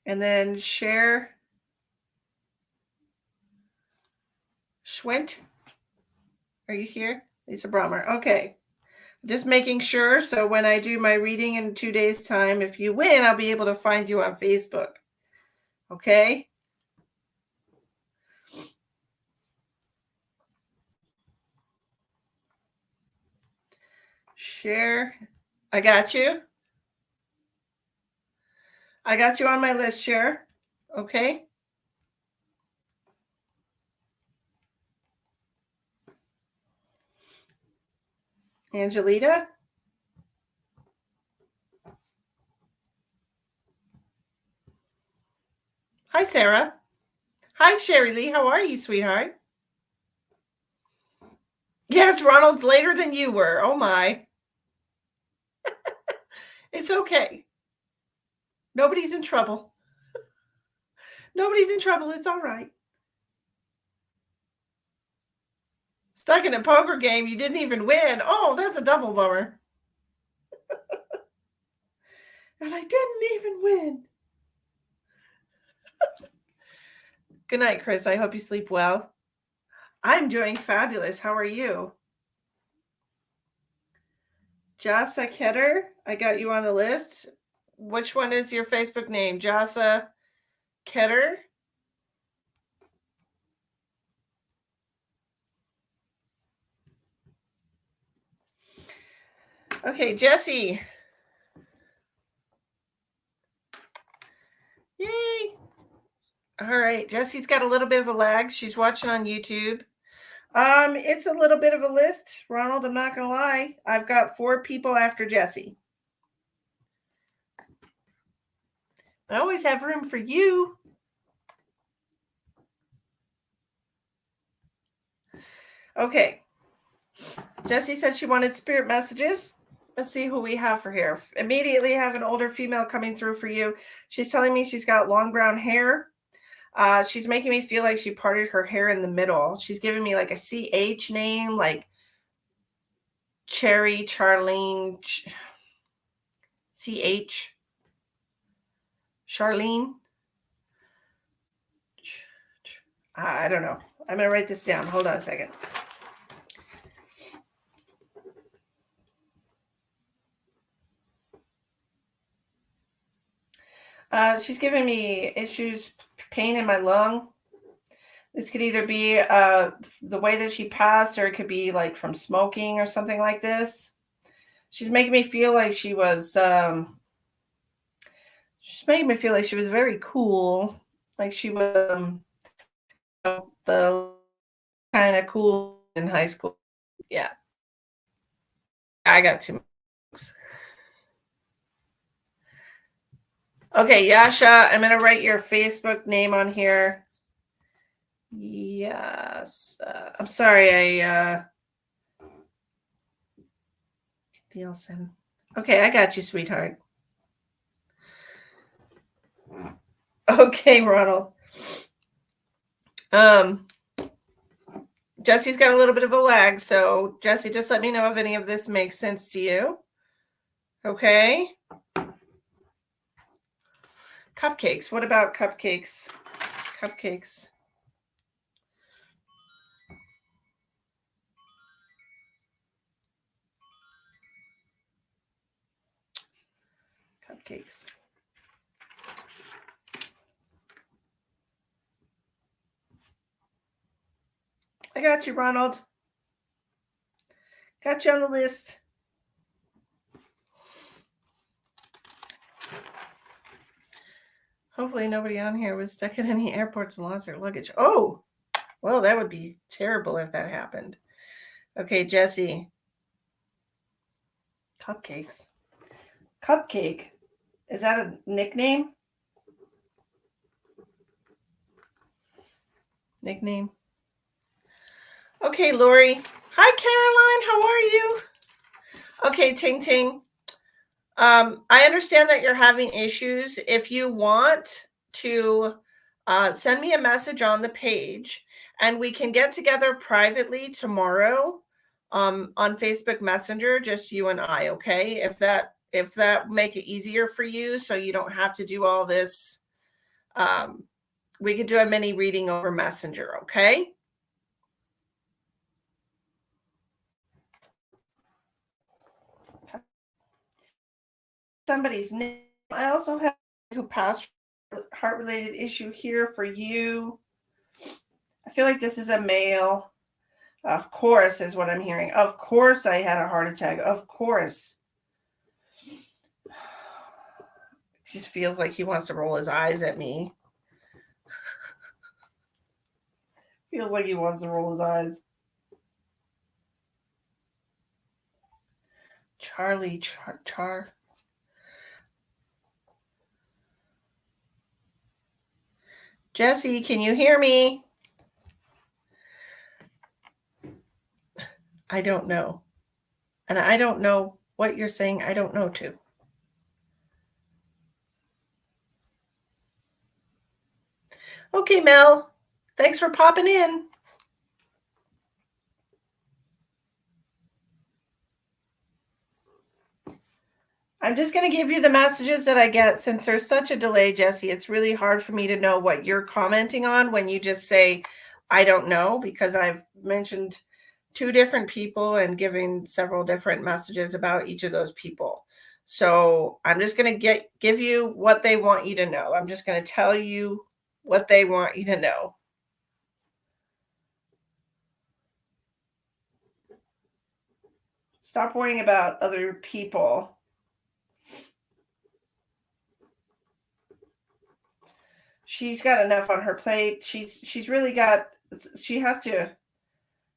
And then Cher Schwint. Are you here? Lisa Brommer. Okay. Just making sure. So when I do my reading in 2 days' time, if you win, I'll be able to find you on Facebook. Okay. Share. I got you. I got you on my list, Share. Okay. Angelita. Hi, Sarah. Hi, Sherry Lee. How are you, sweetheart? Yes, Ronald's later than you were. Oh my. It's okay. Nobody's in trouble. Nobody's in trouble. It's all right. Stuck in a poker game, you didn't even win. Oh, that's a double bummer. And I didn't even win. Good night, Chris. I hope you sleep well. I'm doing fabulous. How are you? Jasa Ketter, I got you on the list. Which one is your Facebook name? Jasa Ketter? Okay, Jesse. Yay. All right, Jesse's got a little bit of a lag. She's watching on YouTube. It's a little bit of a list, Ronald. I'm not gonna lie. I've got 4 people after Jesse. I always have room for you. Okay. Jessie said she wanted spirit messages. Let's see who we have for here. Immediately have an older female coming through for you. She's telling me she's got long brown hair. She's making me feel like she parted her hair in the middle. She's giving me like a CH name, like Cherry, Charlene, CH, Charlene. I don't know. I'm going to write this down. Hold on a second. She's giving me issues, pain in my lung. This could either be the way that she passed, or it could be like from smoking or something like this. She's making me feel like she was. She's making me feel like she was very cool, like she was the kind of cool in high school. Yeah, I got 2 marks. Okay, Yasha, I'm gonna write your Facebook name on here. Yes, I'm sorry, Nielsen. Okay, I got you, sweetheart. Okay, Ronald. Jesse's got a little bit of a lag, so Jesse, just let me know if any of this makes sense to you. Okay. Cupcakes. What about cupcakes? Cupcakes. Cupcakes. I got you, Ronald. Got you on the list. Hopefully nobody on here was stuck at any airports and lost their luggage. Oh, well, that would be terrible if that happened. Okay, Jesse. Cupcakes. Cupcake. Is that a nickname? Nickname. Okay, Lori. Hi, Caroline. How are you? Okay, Ting Ting. I understand that you're having issues. If you want to send me a message on the page, and we can get together privately tomorrow on Facebook Messenger, just you and I, okay? If that make it easier for you, so you don't have to do all this. We could do a mini reading over Messenger, okay? Somebody's name. I also have who passed heart-related issue here for you. I feel like this is a male. Of course, is what I'm hearing. Of course, I had a heart attack. Of course. It just feels like he wants to roll his eyes at me. Feels like he wants to roll his eyes. Charlie, Jesse, can you hear me? I don't know. And I don't know what you're saying. I don't know too. Okay, Mel. Thanks for popping in. I'm just going to give you the messages that I get. Since there's such a delay, Jesse, it's really hard for me to know what you're commenting on when you just say, I don't know, because I've mentioned 2 different people and giving several different messages about each of those people. So I'm just going to give you what they want you to know. I'm just going to tell you what they want you to know. Stop worrying about other people. She's got enough on her plate. She's really got she has to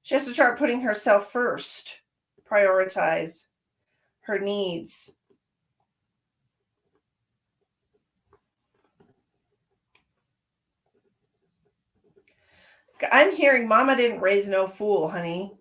start putting herself first. Prioritize her needs. I'm hearing mama didn't raise no fool, honey.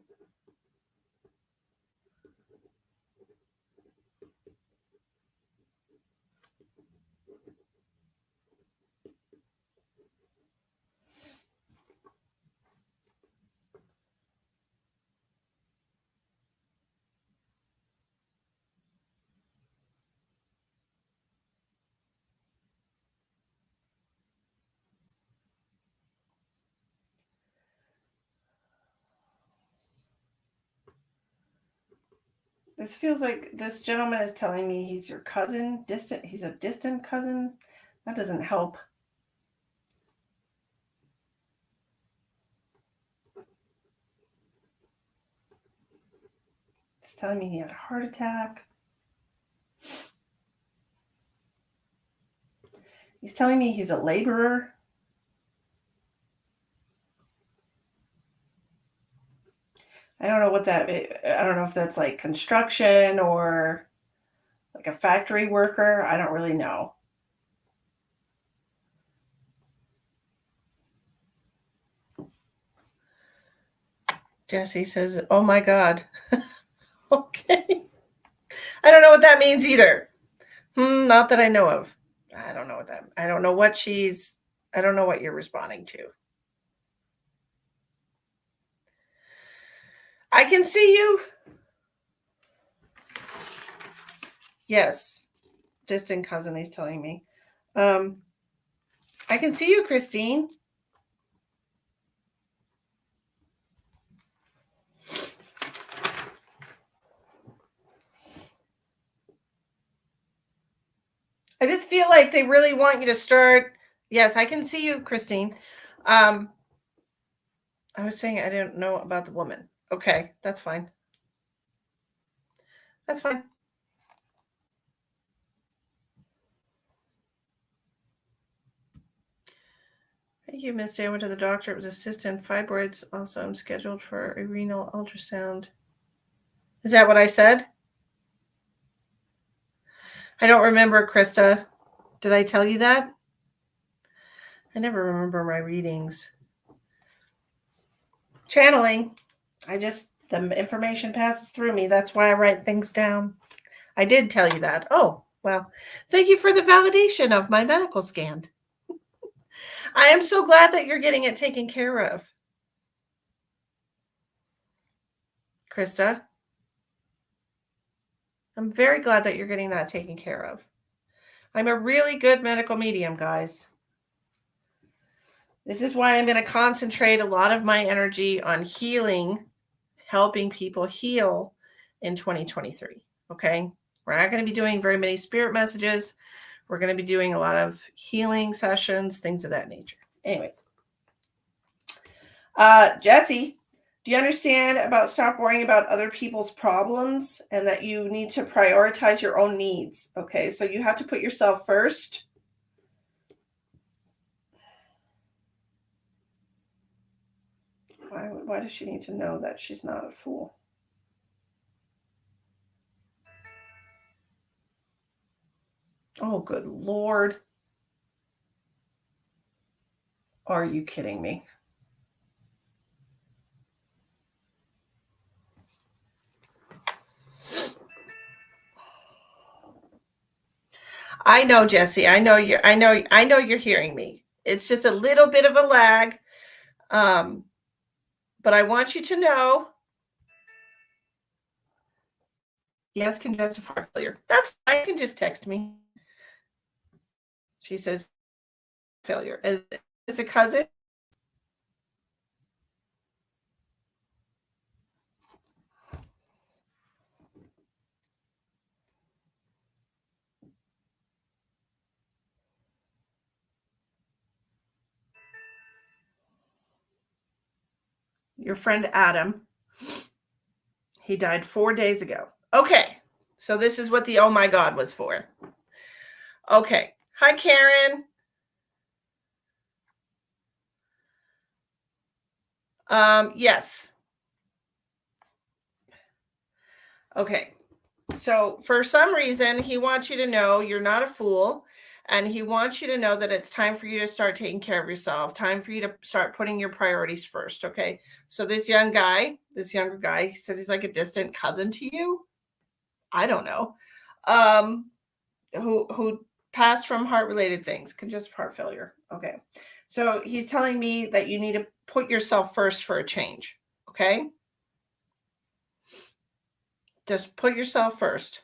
This feels like this gentleman is telling me he's your cousin, distant. He's a distant cousin. That doesn't help. He's telling me he had a heart attack. He's telling me he's a laborer. I don't know what that I don't know if that's like construction or like a factory worker. I don't really know. Jesse says, "Oh my God." Okay. I don't know what that means either. Not that I know of. I don't know what that. I don't know what she's. I don't know what you're responding to. I can see you. Yes, distant cousin. He's telling me. I can see you, Christine. I just feel like they really want you to start. Yes, I can see you, Christine. I was saying I didn't know about the woman. Okay, that's fine. That's fine. Thank you, Miss Day. I went to the doctor. It was a cyst and fibroids. Also, I'm scheduled for a renal ultrasound. Is that what I said? I don't remember, Krista. Did I tell you that? I never remember my readings. Channeling. The information passes through me. That's why I write things down. I did tell you that. Oh, well, thank you for the validation of my medical scan. I am so glad that you're getting it taken care of. Krista, I'm very glad that you're getting that taken care of. I'm a really good medical medium, guys. This is why I'm going to concentrate a lot of my energy on healing, helping people heal in 2023. Okay. We're not going to be doing very many spirit messages. We're going to be doing a lot of healing sessions, things of that nature. Anyways, Jesse, do you understand about stop worrying about other people's problems and that you need to prioritize your own needs? Okay. So you have to put yourself first. Why does she need to know that she's not a fool? Oh, good Lord. Are you kidding me? I know, Jesse. I know you're hearing me. It's just a little bit of a lag. Um, but I want you to know, yes, congestive heart failure. That's I can just text me. She says failure. Is a cousin? Your friend Adam. He died 4 days ago. Okay. So this is what the oh my God was for. Okay. Hi, Karen. Yes. Okay. So for some reason, he wants you to know you're not a fool. And he wants you to know that it's time for you to start taking care of yourself, time for you to start putting your priorities first. Okay. So this younger guy, he says he's like a distant cousin to you. I don't know. Um, who passed from heart related things, congestive heart failure. Okay. So he's telling me that you need to put yourself first for a change. Okay. Just put yourself first.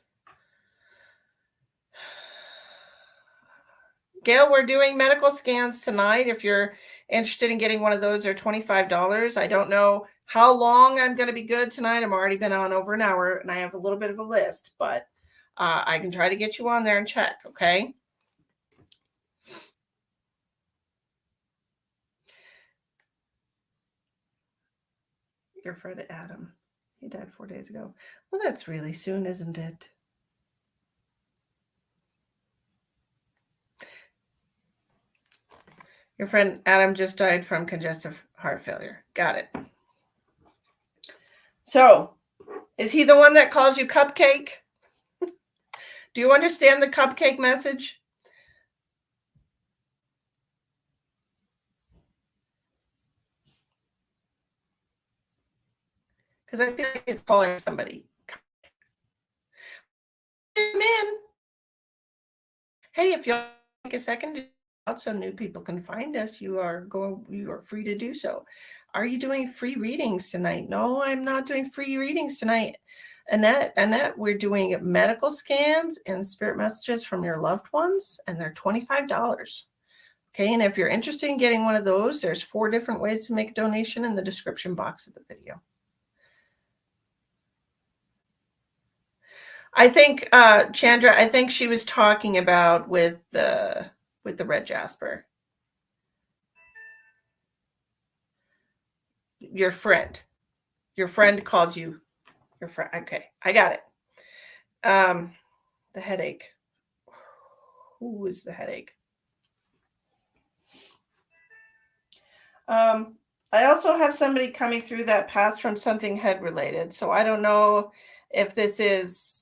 Gail, we're doing medical scans tonight. If you're interested in getting one of those, they're $25. I don't know how long I'm going to be good tonight. I'm already been on over an hour and I have a little bit of a list, but I can try to get you on there and check. Okay. Your friend Adam, he died 4 days ago. Well, that's really soon, isn't it? Your friend Adam just died from congestive heart failure. Got it. So, is he the one that calls you cupcake? Do you understand the cupcake message? Because I feel like he's calling somebody. Come in. Hey, if you'll take a second to out so new people can find us, you are free to do so. Are you doing free readings tonight? No, I'm not doing free readings tonight. Annette, we're doing medical scans and spirit messages from your loved ones, and they're $25. Okay, and if you're interested in getting one of those, there's 4 different ways to make a donation in the description box of the video. I think Chandra, I think she was talking about with the red jasper. Your friend called you your friend. Okay, I got it. The headache. Who is the headache? I also have somebody coming through that passed from something head related. So I don't know if this is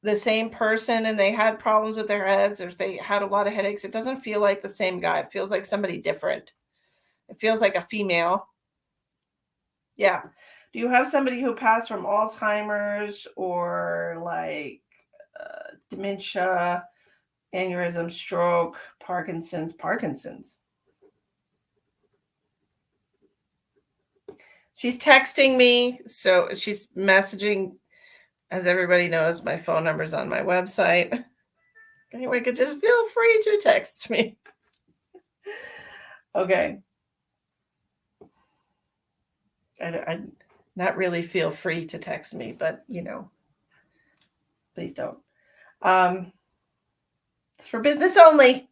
the same person and they had problems with their heads or if they had a lot of headaches. It doesn't feel like the same guy. It feels like somebody different. It feels like a female. Yeah. Do you have somebody who passed from Alzheimer's or like dementia, aneurysm, stroke, Parkinson's? She's texting me, so she's messaging. As everybody knows, my phone number's on my website. Anyone could just feel free to text me. Okay. I not really feel free to text me, but please don't. It's for business only.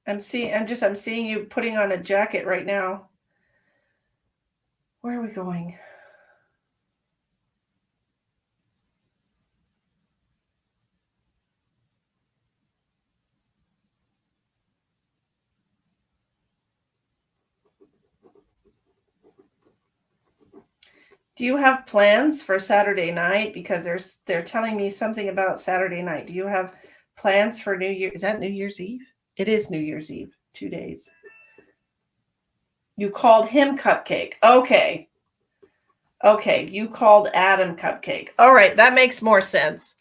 I'm seeing you putting on a jacket right now. Where are we going? Do you have plans for Saturday night? Because they're telling me something about Saturday night. Do you have plans for New Year? Is that New Year's Eve? It is New Year's Eve. 2 days. You called him Cupcake. Okay. Okay, you called Adam Cupcake. All right, that makes more sense.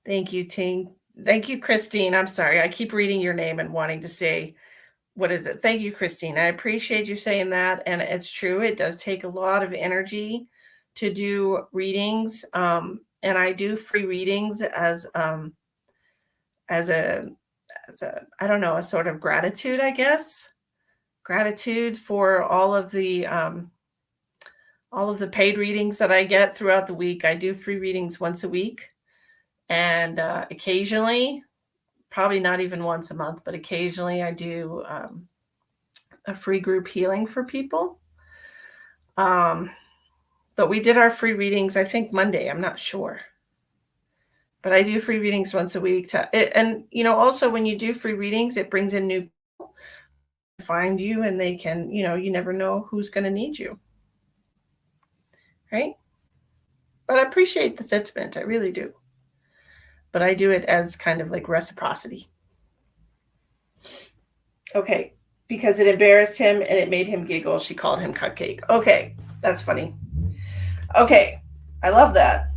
Thank you, Ting. Thank you, Christine. I'm sorry. I keep reading your name and wanting to say, what is it? Thank you, Christine. I appreciate you saying that. And it's true. It does take a lot of energy to do readings. And I do free readings as a I don't know, a sort of gratitude, I guess. Gratitude for all of the paid readings that I get throughout the week. I do free readings once a week, and occasionally, probably not even once a month, but occasionally I do a free group healing for people. But we did our free readings, I think Monday. I'm not sure. But I do free readings once a week. And, also when you do free readings, it brings in new people to find you, and they can, you never know who's going to need you. Right? But I appreciate the sentiment. I really do. But I do it as kind of like reciprocity. Okay. Because it embarrassed him and it made him giggle. She called him Cupcake. Okay. That's funny. Okay. I love that.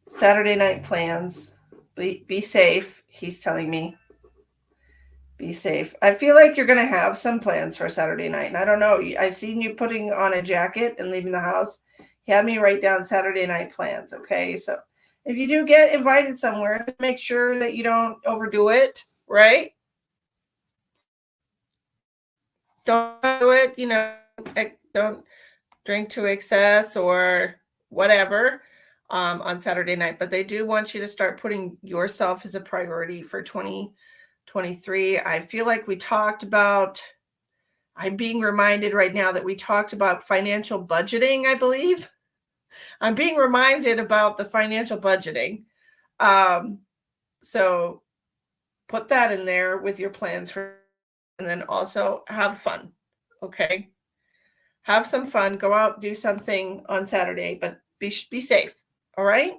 Saturday night plans. Be safe. He's telling me. Be safe. I feel like you're going to have some plans for Saturday night. And I don't know. I've seen you putting on a jacket and leaving the house. He had me write down Saturday night plans. Okay. So if you do get invited somewhere, make sure that you don't overdo it. Right? Don't do it. Don't drink to excess or whatever on Saturday night. But they do want you to start putting yourself as a priority for 2023. I feel like we talked about, I'm being reminded right now that we talked about financial budgeting, I believe. I'm being reminded about the financial budgeting. So put that in there with your plans for, and then also have fun. Okay. Have some fun. Go out, do something on Saturday, but be safe. All right.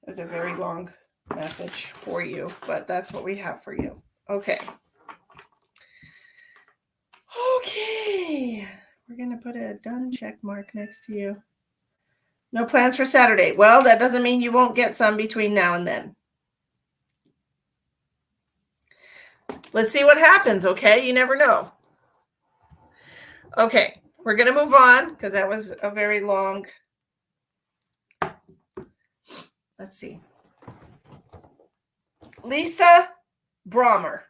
There's a very long message for you, but that's what we have for you. Okay. Okay. We're going to put a done check mark next to you. No plans for Saturday. Well, that doesn't mean you won't get some between now and then. Let's see what happens, okay? You never know. Okay, we're going to move on because that was a very long. Let's see. Lisa Brommer.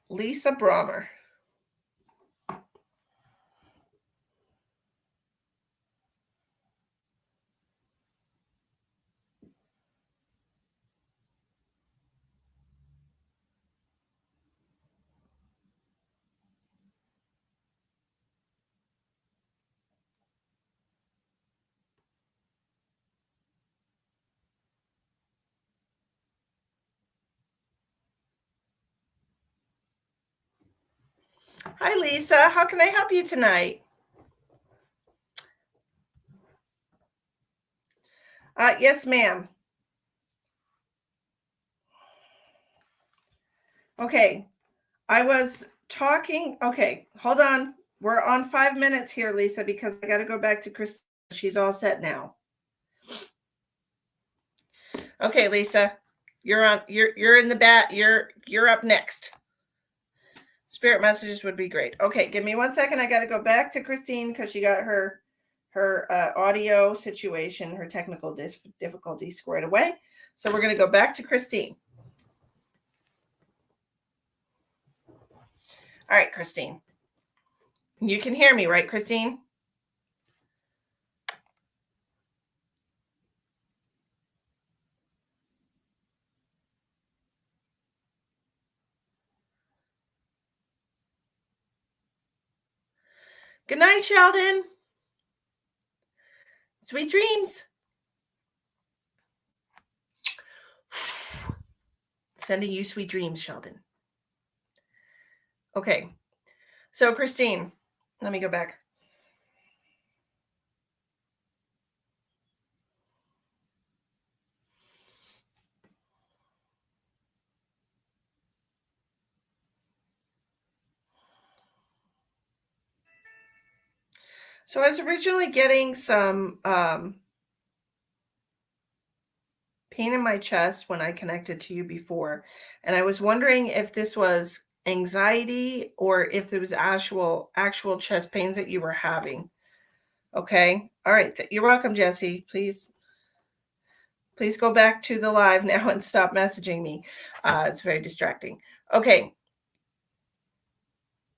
Lisa Brommer. Hi, Lisa. How can I help you tonight? Yes, ma'am. Okay. I was talking. Okay, hold on. We're on 5 minutes here, Lisa, because I got to go back to Chris. She's all set now. Okay, Lisa, you're on. You're in the bat. You're up next. Spirit messages would be great. Okay, give me 1 second. I got to go back to Christine because she got her audio situation, her technical difficulty squared away. So we're going to go back to Christine. All right, Christine. You can hear me, right, Christine? Good night, Sheldon. Sweet dreams. Sending you sweet dreams, Sheldon. Okay. So, Christine, let me go back. So, I was originally getting some pain in my chest when I connected to you before. And I was wondering if this was anxiety or if there was actual chest pains that you were having. Okay. All right. You're welcome, Jesse. Please go back to the live now and stop messaging me. It's very distracting. Okay.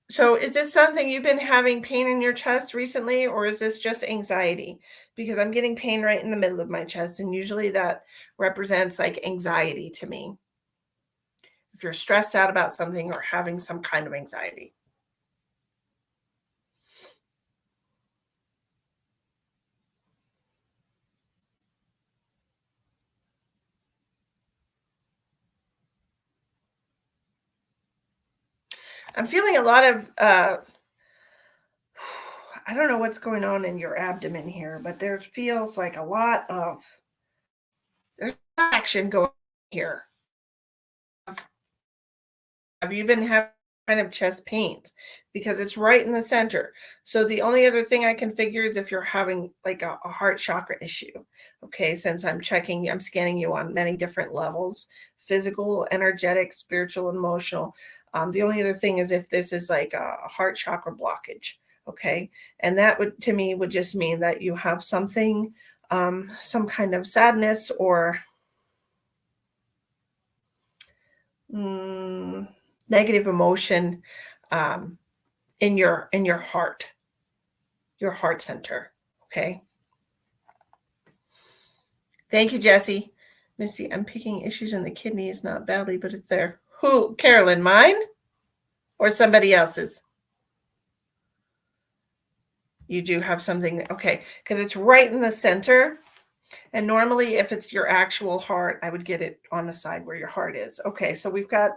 So is this something you've been having pain in your chest recently, or is this just anxiety? Because I'm getting pain right in the middle of my chest, and usually that represents like anxiety to me. If you're stressed out about something or having some kind of anxiety. I'm feeling a lot of I don't know what's going on in your abdomen here, but there feels like a lot of there's action going here. Have you been having kind of chest pains? Because it's right in the center. So the only other thing I can figure is if you're having like a heart chakra issue. Okay, since I'm scanning you on many different levels, physical, energetic, spiritual, emotional. The only other thing is if this is like a heart chakra blockage. Okay. And that would to me would just mean that you have something, some kind of sadness or mm, negative emotion um, in your heart center. Okay. Thank you, Jesse. Missy, I'm picking issues in the kidneys, not badly, but it's there. Who, Carolyn, mine or somebody else's? You do have something, okay, because it's right in the center. And normally, if it's your actual heart, I would get it on the side where your heart is. Okay, so we've got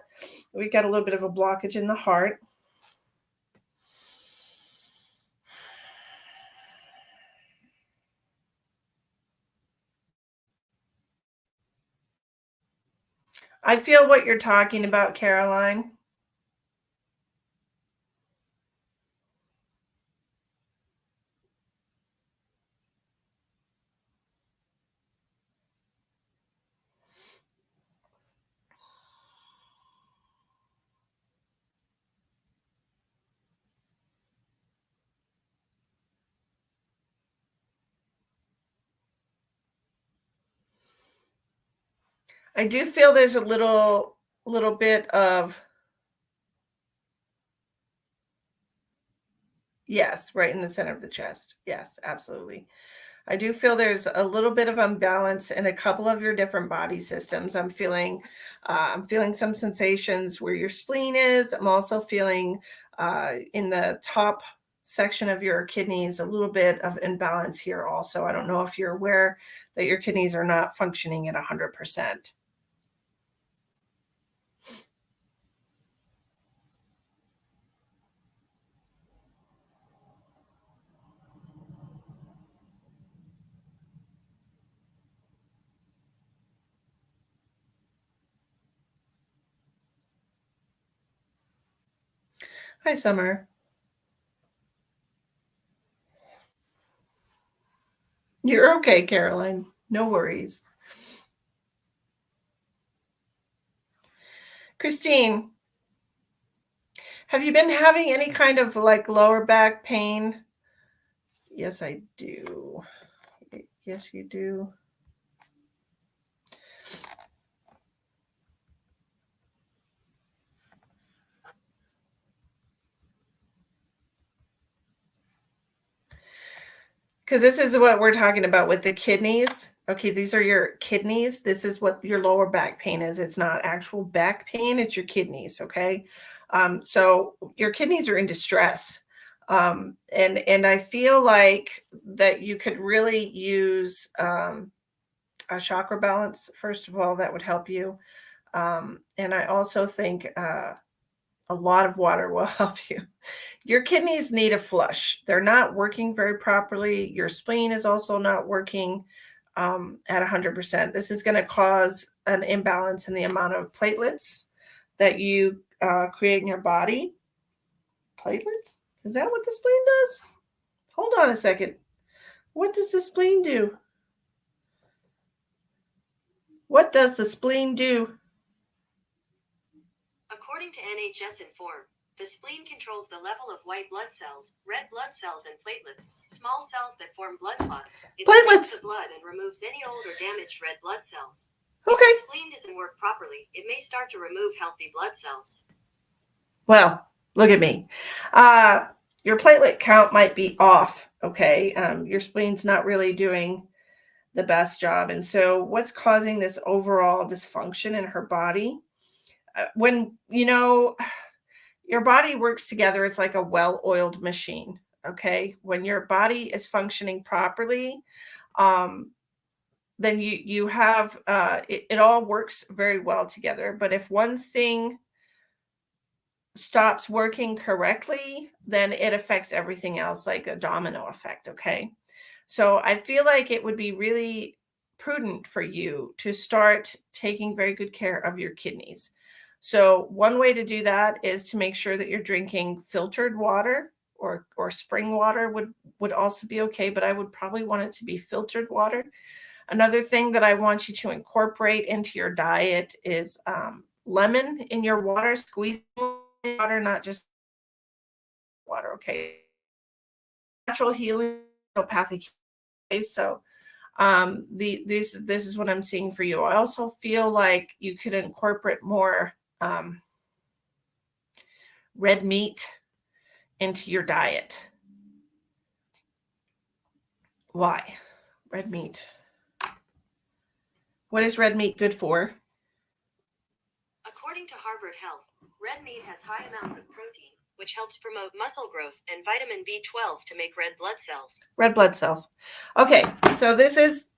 a little bit of a blockage in the heart. I feel what you're talking about, Caroline. I do feel there's a little bit of yes, right in the center of the chest. Yes, absolutely. I do feel there's a little bit of imbalance in a couple of your different body systems. I'm feeling some sensations where your spleen is. I'm also feeling in the top section of your kidneys a little bit of imbalance here. Also, I don't know if you're aware that your kidneys are not functioning at 100%. Hi, Summer. You're okay, Caroline. No worries. Christine, have you been having any kind of like lower back pain? Yes, I do. Yes, you do. Because this is what we're talking about with the kidneys. Okay, these are your kidneys. This is what your lower back pain is. It's not actual back pain, it's your kidneys. Okay. So your kidneys are in distress. And I feel like that you could really use a chakra balance. First of all, that would help you. And I also think a lot of water will help you. Your kidneys need a flush. They're not working very properly. Your spleen is also not working at 100%. This is going to cause an imbalance in the amount of platelets that you create in your body. Platelets? Is that what the spleen does? Hold on a second. What does the spleen do? What does the spleen do? According to NHS Inform, the spleen controls the level of white blood cells, red blood cells, and platelets, small cells that form blood clots. It cleans the blood and removes any old or damaged red blood cells. Okay. If the spleen doesn't work properly, it may start to remove healthy blood cells. Well, look at me. Your platelet count might be off, okay? Your spleen's not really doing the best job. And so what's causing this overall dysfunction in her body? When, your body works together, it's like a well-oiled machine, okay? When your body is functioning properly, um, then you have it all works very well together. But if one thing stops working correctly, then it affects everything else like a domino effect, okay? So I feel like it would be really prudent for you to start taking very good care of your kidneys. So one way to do that is to make sure that you're drinking filtered water, or spring water would also be okay, but I would probably want it to be filtered water. Another thing that I want you to incorporate into your diet is lemon in your water. Squeeze water, not just water, okay? Natural healing, homeopathic. Okay, so this is what I'm seeing for you. I also feel like you could incorporate more red meat into your diet. Why? Red meat. What is red meat good for? According to Harvard Health, red meat has high amounts of protein, which helps promote muscle growth, and vitamin B12 to make red blood cells. Red blood cells. Okay, so this is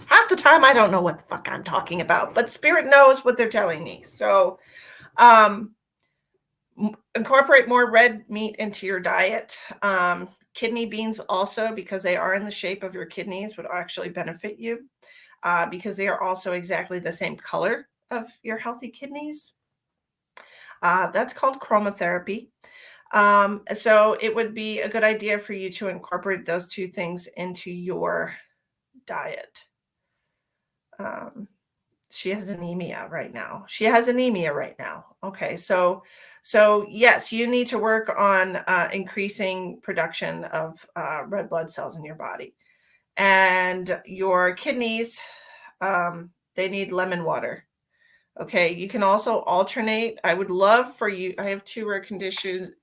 half the time I don't know what the fuck I'm talking about, but spirit knows what they're telling me. So incorporate more red meat into your diet. Kidney beans also, because they are in the shape of your kidneys, would actually benefit you because they are also exactly the same color of your healthy kidneys. That's called chromotherapy. So it would be a good idea for you to incorporate those two things into your diet. She has anemia right now. Okay, so yes, you need to work on increasing production of red blood cells in your body, and your kidneys. They need lemon water. Okay, you can also alternate. I would love for you. I have two rare conditions.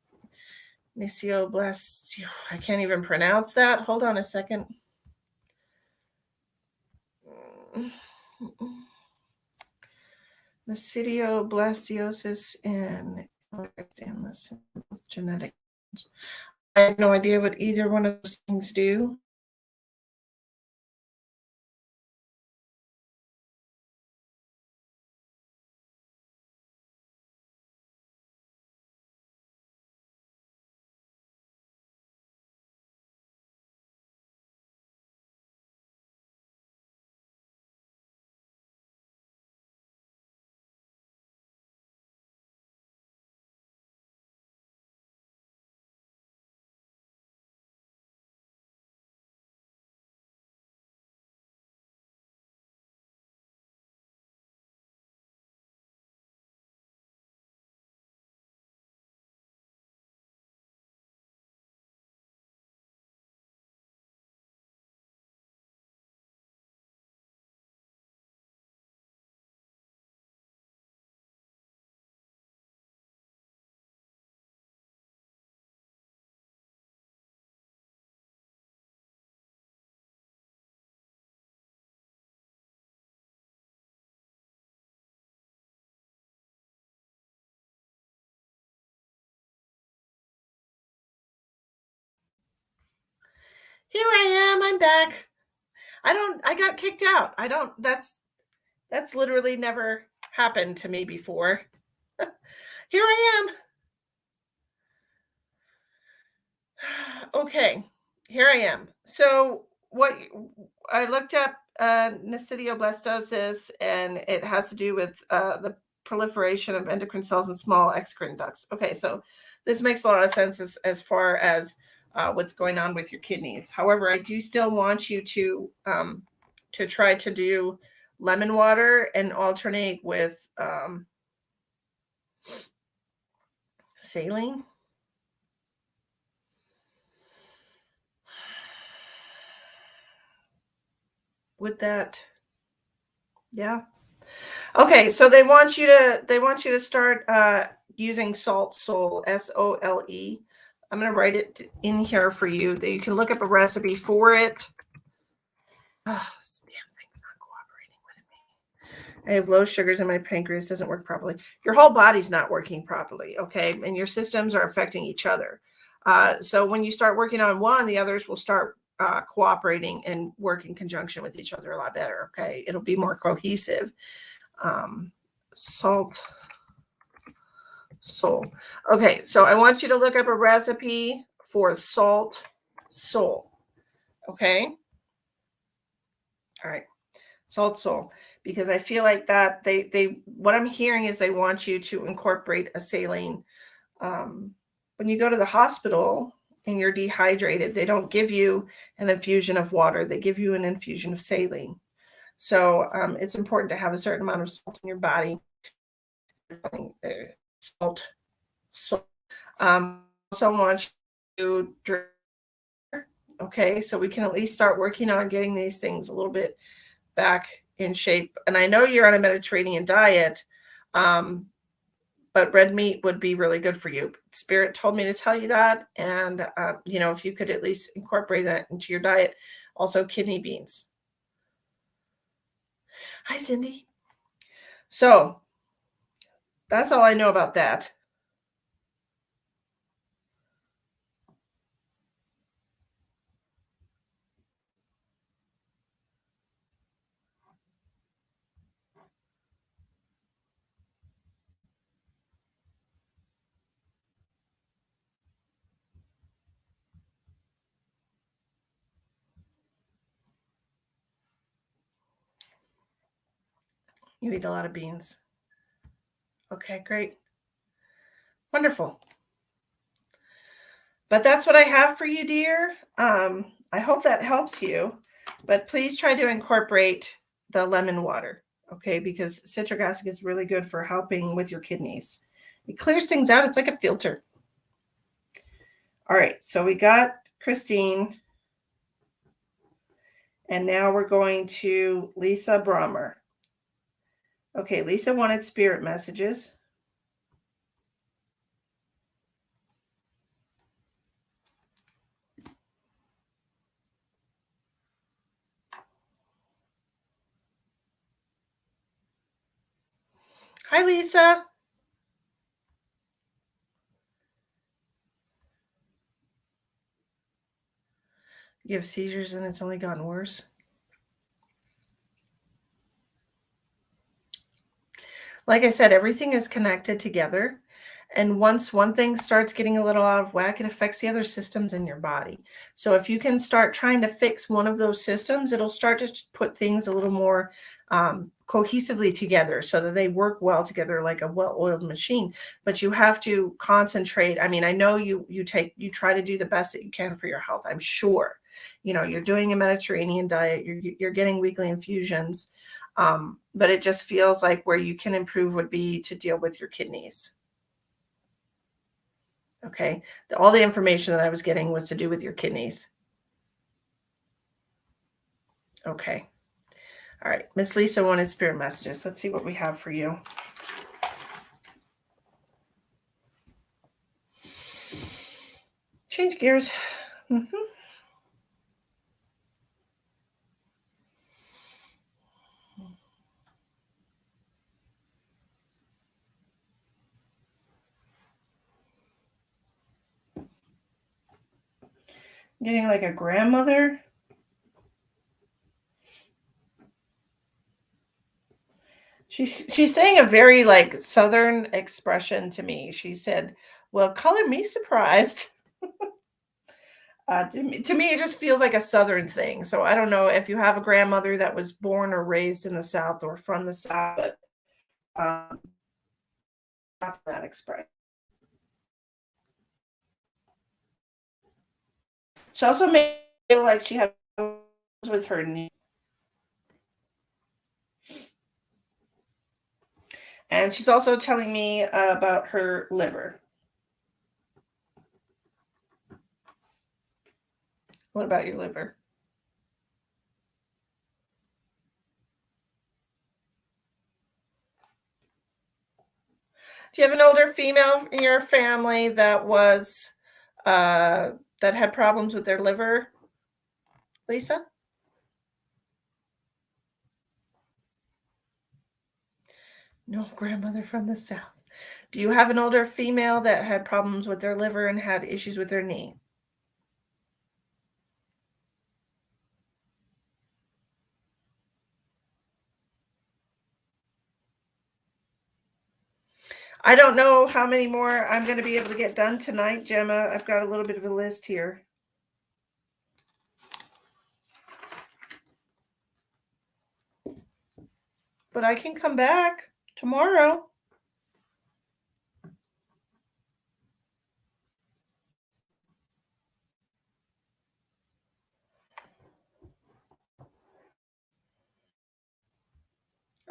Nesioblastio. I can't even pronounce that. Hold on a second. Nesidioblastosis and genetic. I have no idea what either one of those things do. Here I am. I'm back. I got kicked out. That's literally never happened to me before. Here I am. Okay, here I am. So I looked up nocidioblastosis, and it has to do with the proliferation of endocrine cells in small exocrine ducts. Okay, so this makes a lot of sense as far as what's going on with your kidneys. However, I do still want you to try to do lemon water and alternate with saline. Would that, yeah. Okay, so they want you to start using Salt Sole, SOLE. I'm going to write it in here for you that you can look up a recipe for it. Oh, this damn thing's not cooperating with me. I have low sugars and my pancreas doesn't work properly. Your whole body's not working properly, okay? And your systems are affecting each other. So when you start working on one, the others will start cooperating and work in conjunction with each other a lot better, okay? It'll be more cohesive. Salt Sole. Okay, so I want you to look up a recipe for Salt Sole. Okay. All right. Salt Sole, because I feel like that they what I'm hearing is they want you to incorporate a saline. When you go to the hospital and you're dehydrated, they don't give you an infusion of water. They give you an infusion of saline. So it's important to have a certain amount of salt in your body. Salt. Also want you to drink. Okay, so we can at least start working on getting these things a little bit back in shape. And I know you're on a Mediterranean diet, but red meat would be really good for you. Spirit told me to tell you that. And, if you could at least incorporate that into your diet. Also, kidney beans. Hi, Cindy. So that's all I know about that. You eat a lot of beans. Okay, great. Wonderful. But that's what I have for you, dear. I hope that helps you. But please try to incorporate the lemon water, okay? Because citric acid is really good for helping with your kidneys. It clears things out. It's like a filter. All right, so we got Christine. And now we're going to Lisa Brommer. Okay, Lisa wanted spirit messages. Hi, Lisa. You have seizures and it's only gotten worse. Like I said, everything is connected together. And once one thing starts getting a little out of whack, it affects the other systems in your body. So if you can start trying to fix one of those systems, it'll start to put things a little more cohesively together so that they work well together like a well-oiled machine. But you have to concentrate. I mean, I know you try to do the best that you can for your health. I'm sure. You're doing a Mediterranean diet. You're getting weekly infusions. But it just feels like where you can improve would be to deal with your kidneys. Okay. All the information that I was getting was to do with your kidneys. Okay. All right. Miss Lisa wanted spirit messages. Let's see what we have for you. Change gears. Mm-hmm. Getting like a grandmother. She's saying a very like southern expression to me. She said, "Well, color me surprised." To me, it just feels like a southern thing. So I don't know if you have a grandmother that was born or raised in the South or from the South, but that's that expression. She also made me feel like she had problems with her knee, and she's also telling me about her liver. What about your liver? Do you have an older female in your family that was uh, that had problems with their liver, Lisa? No grandmother from the South. Do you have an older female that had problems with their liver and had issues with their knee? I don't know how many more I'm going to be able to get done tonight, Gemma. I've got a little bit of a list here. But I can come back tomorrow.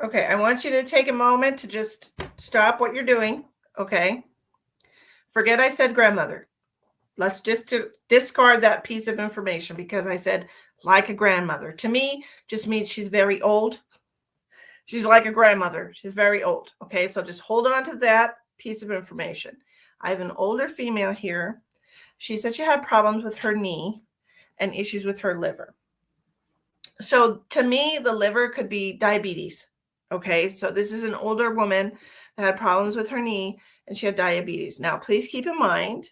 Okay, I want you to take a moment to just stop what you're doing. Okay. Forget I said grandmother. Let's just discard that piece of information because I said like a grandmother. To me, just means she's very old. She's like a grandmother. She's very old. Okay, so just hold on to that piece of information. I have an older female here. She said she had problems with her knee and issues with her liver. So to me, the liver could be diabetes. Okay, so this is an older woman that had problems with her knee and she had diabetes. Now, please keep in mind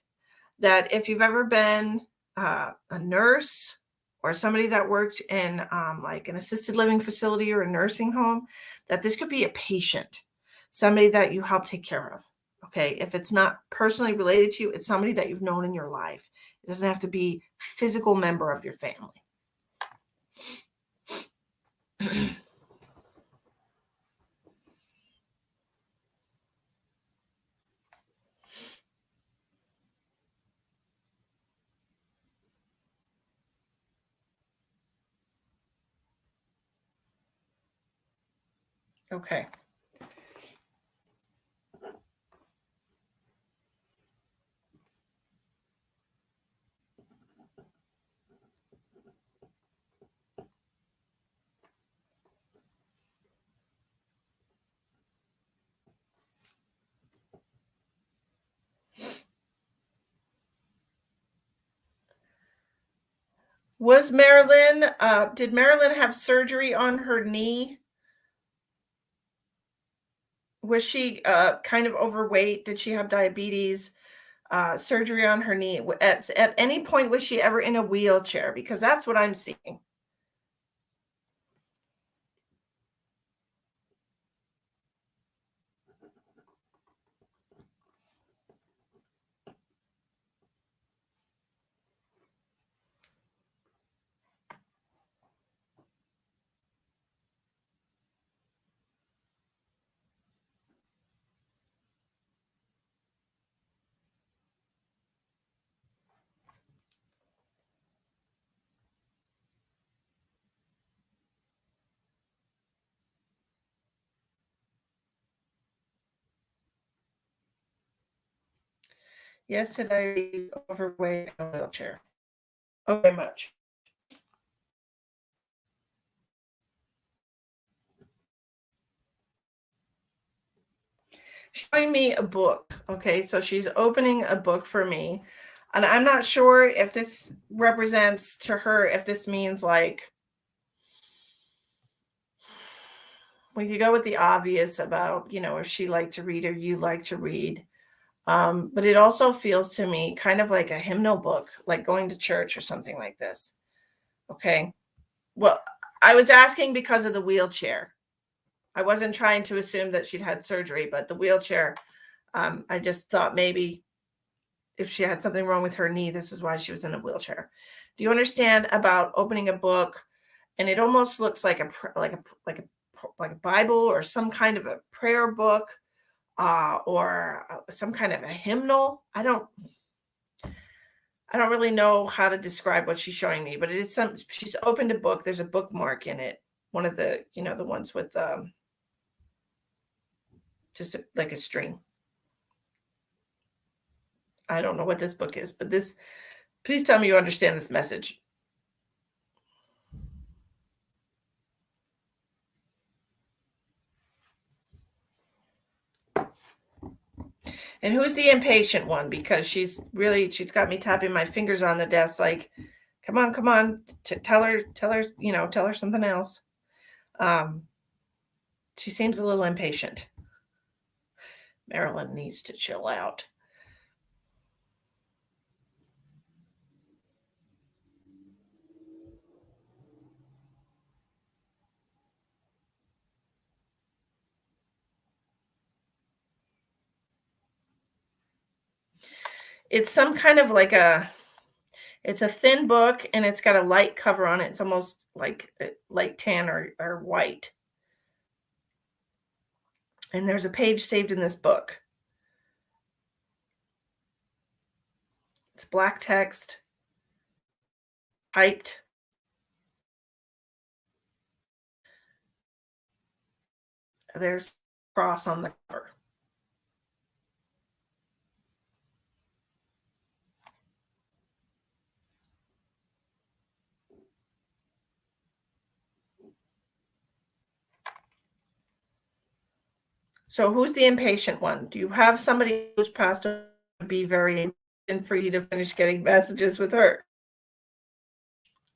that if you've ever been a nurse or somebody that worked in like an assisted living facility or a nursing home, that this could be a patient, somebody that you help take care of. Okay, if it's not personally related to you, it's somebody that you've known in your life. It doesn't have to be a physical member of your family. Okay. Was Marilyn, did Marilyn have surgery on her knee? Was she kind of overweight? Did she have diabetes? Surgery on her knee? At any point, was she ever in a wheelchair? Because that's what I'm seeing. Yes, had diabetes, overweight, and a wheelchair. Okay, much. Showing me a book. Okay, so she's opening a book for me. And I'm not sure if this represents to her, if this means like, we could go with the obvious about, if she liked to read or you like to read. But it also feels to me kind of like a hymnal book, like going to church or something like this. Okay. Well, I was asking because of the wheelchair. I wasn't trying to assume that she'd had surgery, but the wheelchair, I just thought maybe if she had something wrong with her knee, this is why she was in a wheelchair. Do you understand about opening a book and it almost looks like a Bible or some kind of a prayer book, or some kind of a hymnal? I don't really know how to describe what she's showing me, but it's some she's opened a book. There's a bookmark in it. One of the, the ones with just like a string. I don't know what this book is, but please tell me you understand this message. And who's the impatient one? Because she's got me tapping my fingers on the desk like, come on, tell her something else. Um, she seems a little impatient. Marilyn needs to chill out. It's some kind of it's a thin book and it's got a light cover on it. It's almost like light tan or white. And there's a page saved in this book. It's black text, typed. There's a cross on the cover. So who's the impatient one? Do you have somebody who's passed away would be very impatient for you to finish getting messages with her?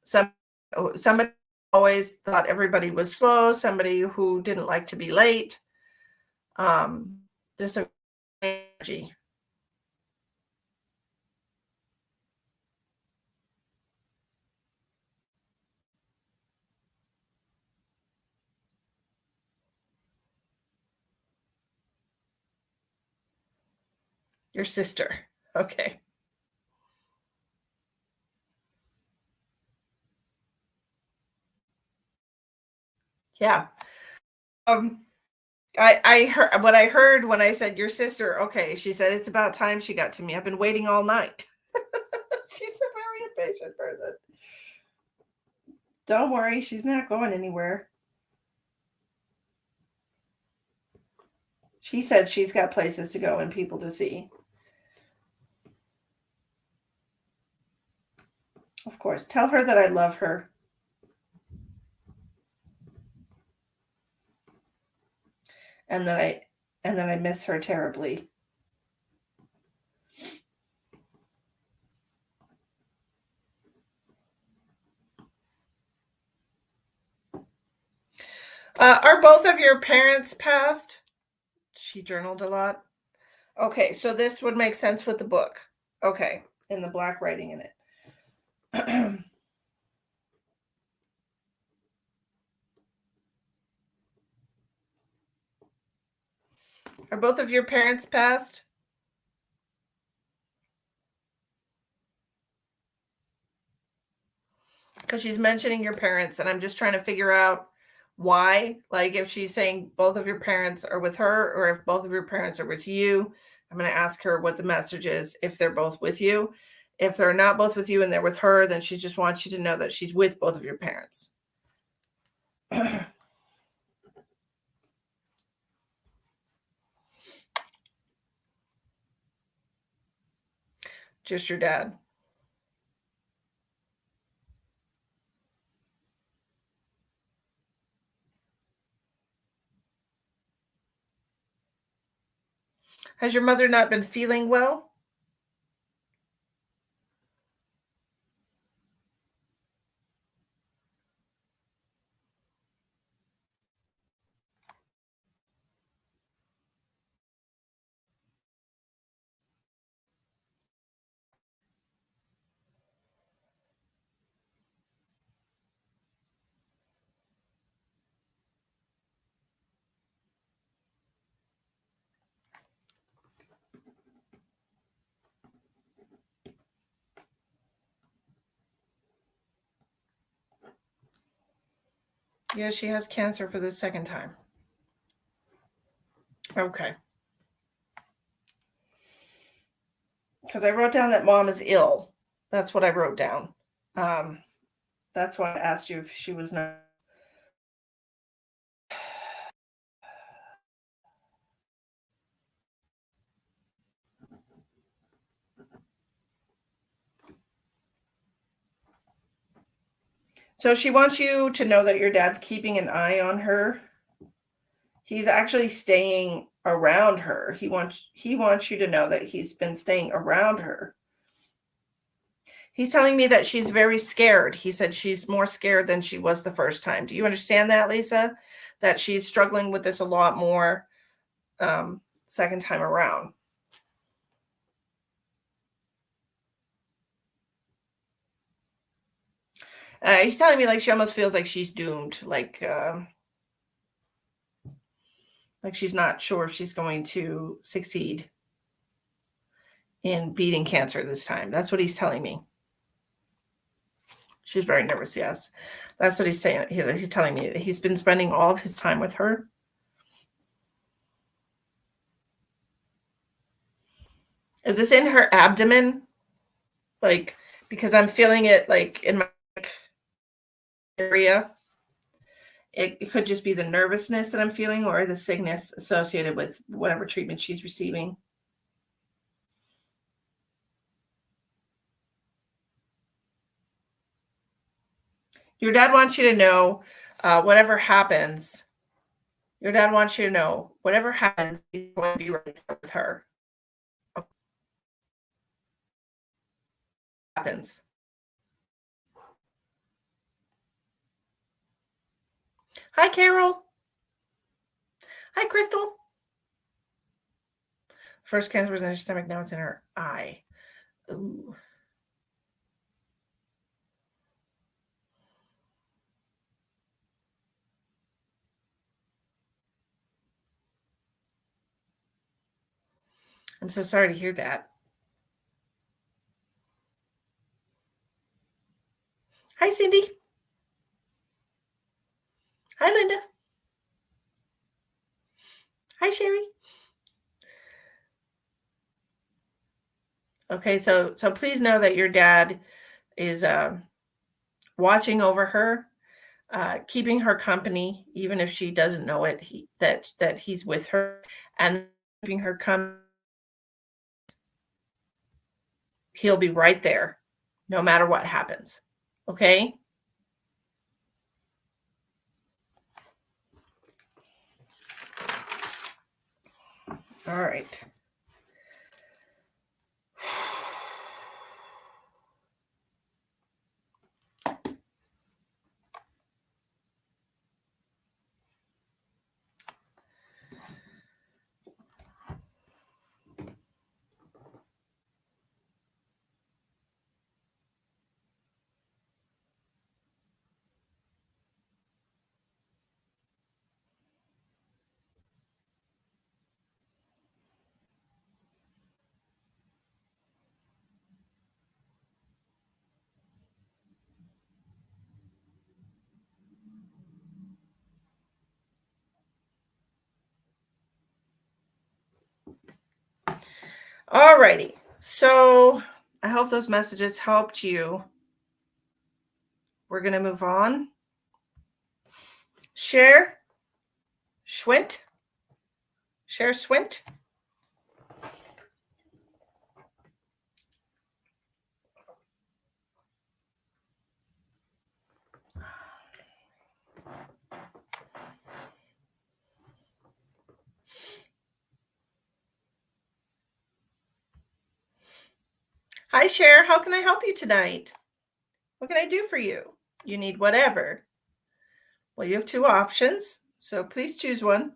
Somebody always thought everybody was slow, somebody who didn't like to be late. This energy. Your sister. Okay. Yeah. Um, I heard what I heard when I said your sister. Okay, she said it's about time she got to me. I've been waiting all night. She's a very impatient person. Don't worry, she's not going anywhere. She said she's got places to go and people to see. Of course, tell her that I love her and that I miss her terribly. Are both of your parents passed? She journaled a lot. Okay, so this would make sense with the book. Okay, in the black writing in it. Are both of your parents passed? Because she's mentioning your parents, and I'm just trying to figure out why. Like, if she's saying both of your parents are with her, or if both of your parents are with you. I'm going to ask her what the message is if they're both with you. If they're not both with you and they're with her, then she just wants you to know that she's with both of your parents. Just your dad. Has your mother not been feeling well? Yeah, she has cancer for the second time. Okay. Because I wrote down that mom is ill. That's what I wrote down. Um, that's why I asked you if she was not. So she wants you to know that your dad's keeping an eye on her. He's actually staying around her. He wants you to know that he's been staying around her. He's telling me that she's very scared. He said she's more scared than she was the first time. Do you understand that, Lisa? That she's struggling with this a lot more second time around. He's telling me like she almost feels like she's doomed, like she's not sure if she's going to succeed in beating cancer this time. That's what he's telling me. She's very nervous. Yes, that's what he's saying. He's telling me he's been spending all of his time with her. Is this in her abdomen? Like, because I'm feeling it like in my area. It could just be the nervousness that I'm feeling or the sickness associated with whatever treatment she's receiving. Your dad wants you to know whatever happens. Your dad wants you to know whatever happens, he's going to be right there with her. Happens. Hi, Carol. Hi, Crystal. First cancer was in her stomach. Now it's in her eye. Ooh. I'm so sorry to hear that. Hi, Cindy. Hi, Linda. Hi, Sherry. Okay, so please know that your dad is watching over her, keeping her company, even if she doesn't know it. That he's with her and keeping her company. He'll be right there, no matter what happens. Okay. All right. All righty. So I hope those messages helped you. We're going to move on. Share Schwint. Share Swint. Hi, Cher. How can I help you tonight? What can I do for you? You need whatever. Well, you have two options, so please choose one.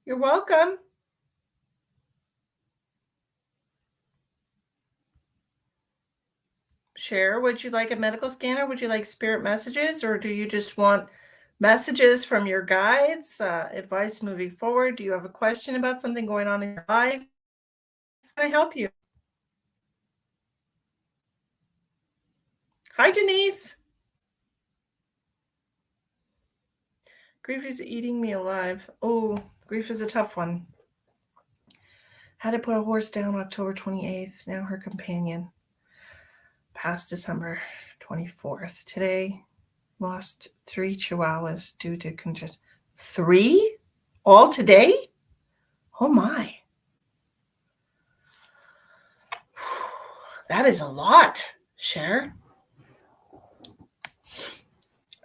You're welcome. Share, would you like a medical scanner? Would you like spirit messages, or do you just want messages from your guides, advice moving forward? Do you have a question about something going on in your life? Can I help you? Hi, Denise. Grief is eating me alive. Oh, grief is a tough one. Had to put a horse down October 28th. Now her companion passed December 24th. Today, lost 3 chihuahuas due to congestion. 3? All today? Oh my. That is a lot, Cher.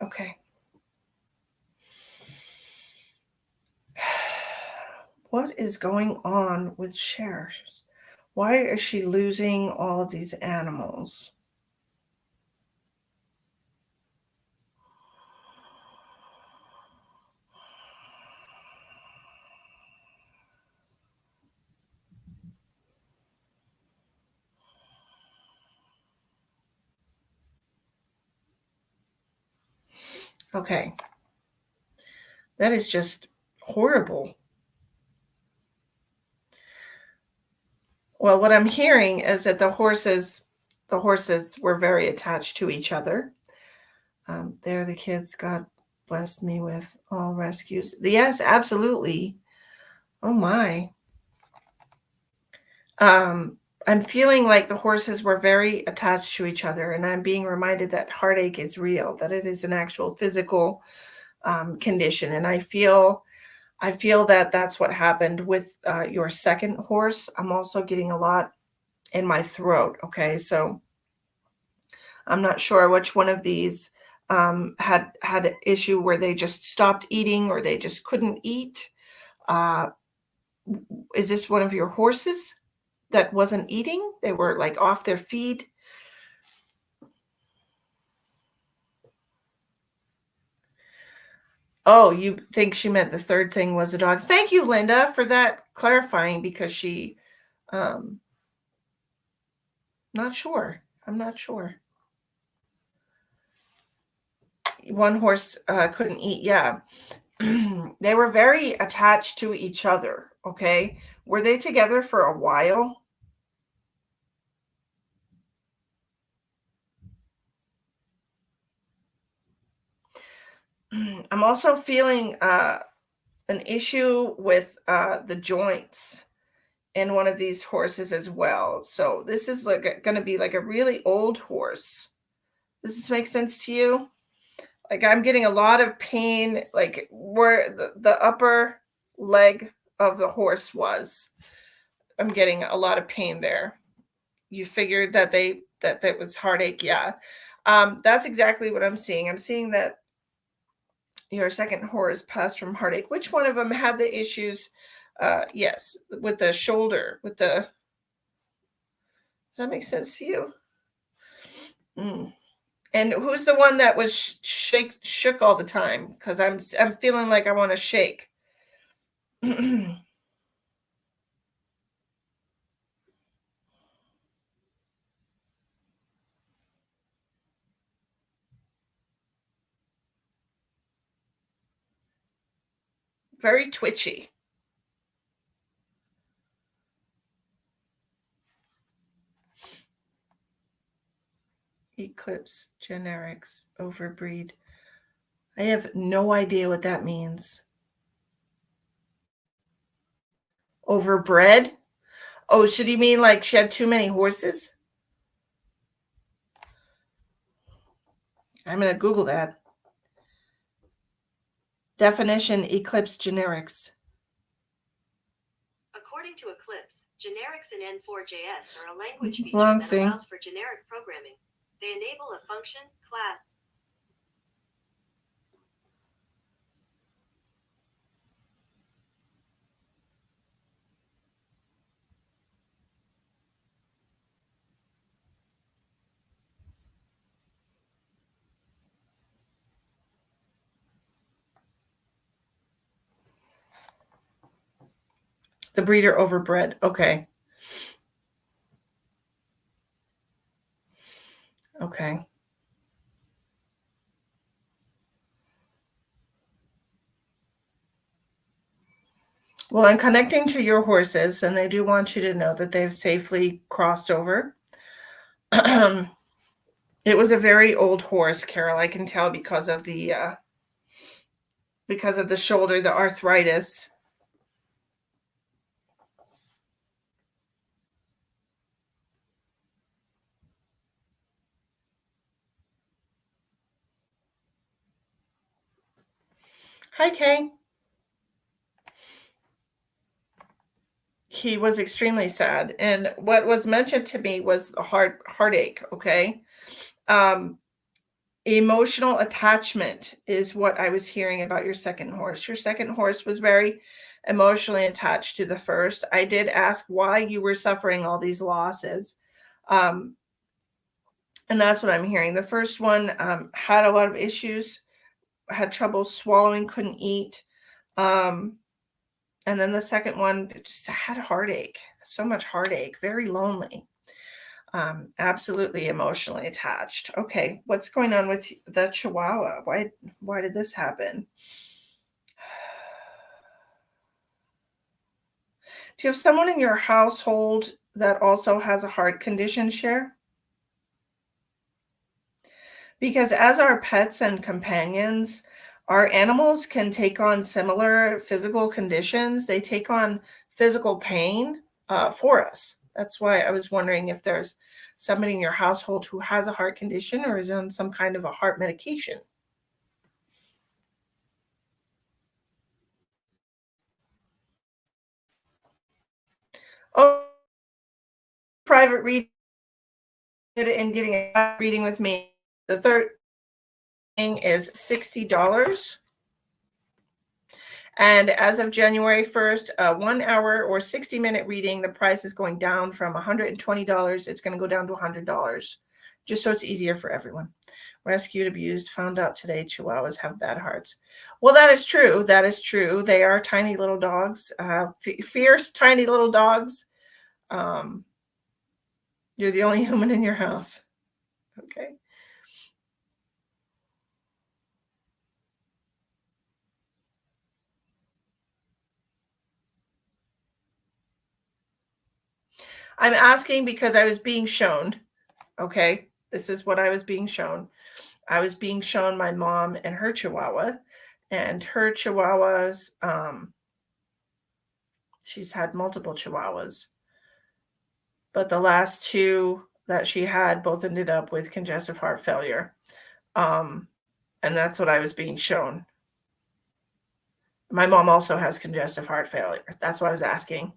Okay. What is going on with Cher? Why is she losing all of these animals? Okay. That is just horrible. Well, what I'm hearing is that the horses were very attached to each other. They're the kids God blessed me with, all rescues. Yes, absolutely. Oh my. I'm feeling like the horses were very attached to each other, and I'm being reminded that heartache is real, that it is an actual physical condition. And I feel that that's what happened with your second horse. I'm also getting a lot in my throat. Okay, so I'm not sure which one of these had an issue where they just stopped eating or they just couldn't eat. Uh, is this one of your horses that wasn't eating? They were like off their feed. Oh, you think she meant the third thing was a dog. Thank you, Linda, for that clarifying, because she not sure. I'm not sure. One horse couldn't eat. Yeah. They were very attached to each other. Okay. Were they together for a while? I'm also feeling an issue with the joints in one of these horses as well. So this is like going to be like a really old horse. Does this make sense to you? Like I'm getting a lot of pain, like where the upper leg of the horse was. I'm getting a lot of pain there. You figured that that was heartache, yeah. That's exactly what I'm seeing. I'm seeing that your second horse passed from heartache. Which one of them had the issues? Yes, with the shoulder, with the. Does that make sense to you? Mm. And who's the one that was shook all the time? Because I'm feeling like I want to shake. Very twitchy. Eclipse generics overbreed. I have no idea what that means. Overbred? Oh, should he mean like she had too many horses? I'm going to Google that. Definition Eclipse generics. According to Eclipse, generics in N4JS are a language feature Wrong that thing. allows for generic programming. They enable a function, class. The breeder overbred. Okay. Okay. Well, I'm connecting to your horses, and they do want you to know that they've safely crossed over. It was a very old horse, Carol. I can tell because of the shoulder, the arthritis. Hi, Kay. He was extremely sad, and what was mentioned to me was a heartache. Okay, um, emotional attachment is what I was hearing about your second horse. Your second horse was very emotionally attached to the first. I did ask why you were suffering all these losses. Um, and that's what I'm hearing. The first one had a lot of issues, had trouble swallowing, couldn't eat. Um, and then the second one just had heartache, so much heartache, very lonely, absolutely emotionally attached. Okay, what's going on with the Chihuahua? Why did this happen? Do you have someone in your household that also has a heart condition, Cher? Because as our pets and companions, our animals can take on similar physical conditions. They take on physical pain for us. That's why I was wondering if there's somebody in your household who has a heart condition or is on some kind of a heart medication. Oh, private reading and getting a reading with me. The third thing is $60. And as of January 1st, a 1 hour or 60-minute reading, the price is going down from $120. It's going to go down to $100, just so it's easier for everyone. Rescued, abused, found out today Chihuahuas have bad hearts. Well, that is true. That is true. They are tiny little dogs, fierce, tiny little dogs. You're the only human in your house. Okay. I'm asking because I was being shown. Okay. This is what I was being shown. I was being shown my mom and her Chihuahua, and her Chihuahuas, she's had multiple Chihuahuas, but the last two that she had both ended up with congestive heart failure. Um, and that's what I was being shown. My mom also has congestive heart failure. That's what I was asking.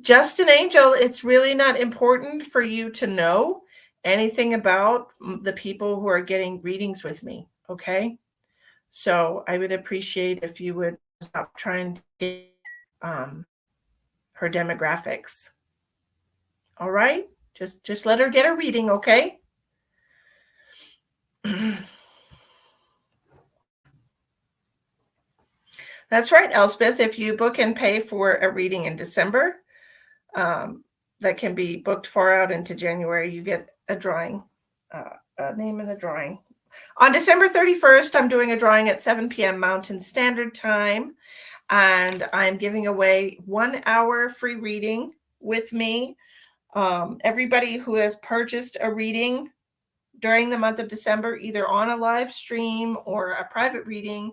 Just an angel, it's really not important for you to know anything about the people who are getting readings with me. Okay. So I would appreciate if you would stop trying to get her demographics. All right? Just let her get a reading, okay? That's right, Elspeth. If you book and pay for a reading in December, that can be booked far out into January, you get a drawing, a name in the drawing. On December 31st, I'm doing a drawing at 7 p.m. Mountain Standard Time, and I'm giving away 1 hour free reading with me. Everybody who has purchased a reading during the month of December, either on a live stream or a private reading,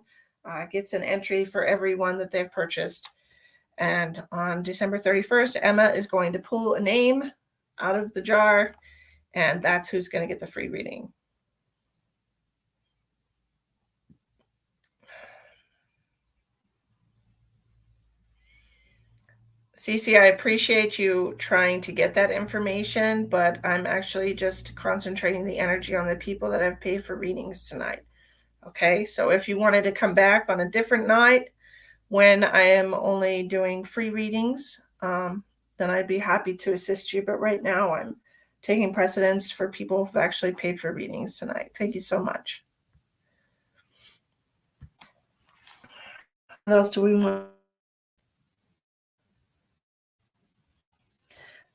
gets an entry for every one that they've purchased. And on December 31st, Emma is going to pull a name out of the jar, and that's who's going to get the free reading. Cece, I appreciate you trying to get that information, but I'm actually just concentrating the energy on the people that have paid for readings tonight. Okay, so if you wanted to come back on a different night when I am only doing free readings, then I'd be happy to assist you. But right now, I'm taking precedence for people who've actually paid for readings tonight. Thank you so much. What else do we want?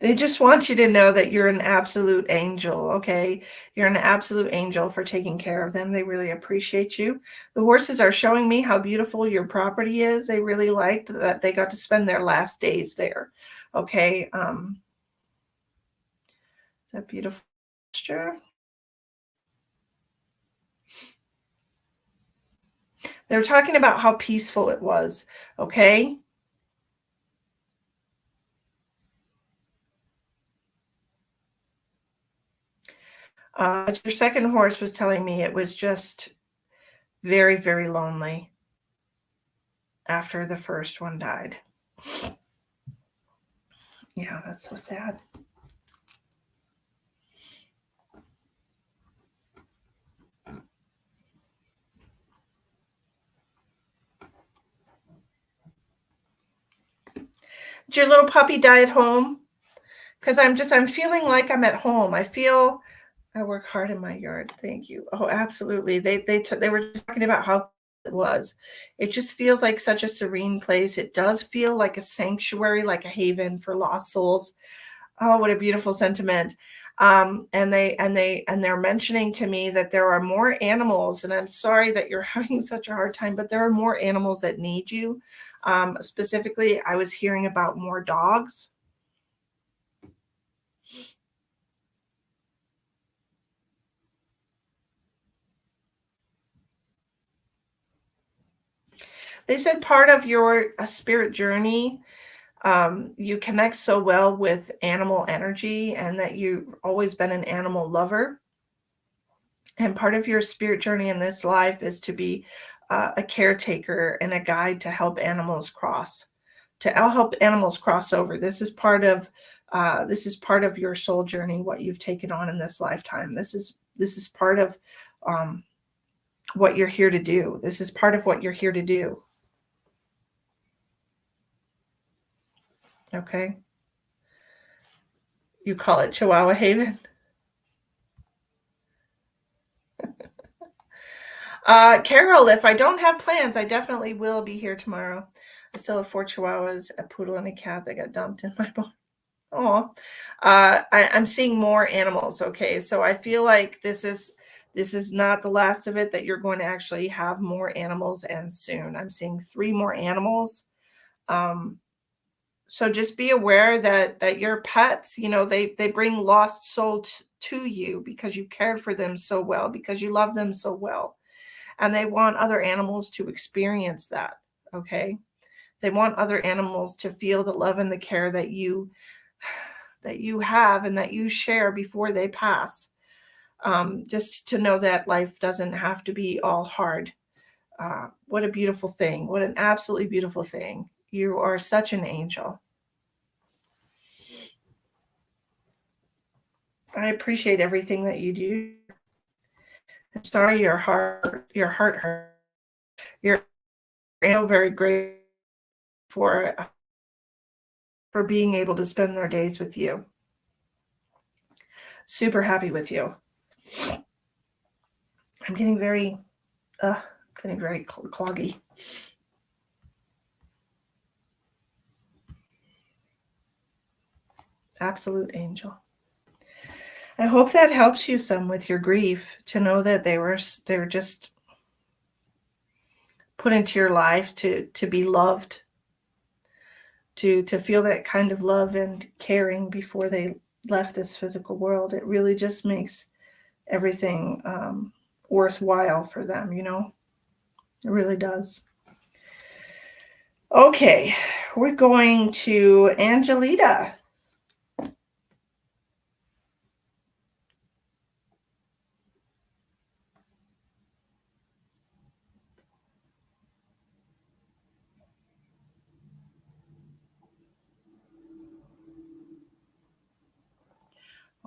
They just want you to know that you're an absolute angel, okay? You're an absolute angel for taking care of them. They really appreciate you. The horses are showing me how beautiful your property is. They really liked that they got to spend their last days there. Okay. Is that beautiful gesture? They're talking about how peaceful it was. Okay. Your second horse was telling me it was just very, very lonely after the first one died. Yeah, that's so sad. Did your little puppy die at home? Because I'm feeling like I'm at home. I work hard in my yard. Thank you. Oh, absolutely. They were just talking about how it was. It just feels like such a serene place. It does feel like a sanctuary, like a haven for lost souls. Oh, what a beautiful sentiment. And they're mentioning to me that there are more animals, and I'm sorry that you're having such a hard time, but there are more animals that need you. Specifically, I was hearing about more dogs. They said part of your spirit journey, you connect so well with animal energy and that you've always been an animal lover. And part of your spirit journey in this life is to be a caretaker and a guide to help animals cross, to help animals cross over. This is part of your soul journey, what you've taken on in this lifetime. This is part of what you're here to do. This is part of what you're here to do. Okay. You call it Chihuahua Haven. Carol, if I don't have plans, I definitely will be here tomorrow. I still have 4 chihuahuas, a poodle, and a cat that got dumped in my barn. Oh, I'm seeing more animals. Okay, so I feel like this is not the last of it. That you're going to actually have more animals, and soon. I'm seeing 3 more animals. Um, so just be aware that your pets, they bring lost souls to you because you cared for them so well, because you love them so well, and they want other animals to experience that. Okay, they want other animals to feel the love and the care that you have and that you share before they pass. Just to know that life doesn't have to be all hard. What a beautiful thing. What an absolutely beautiful thing. You are such an angel. I appreciate everything that you do. I'm sorry your heart hurt. You're so very grateful for being able to spend their days with you. Super happy with you. I'm getting very cloggy. Absolute angel. I hope that helps you some with your grief, to know that they were just put into your life to be loved, to feel that kind of love and caring before they left this physical world. It really just makes everything worthwhile for them. It really does. Okay, we're going to Angelita.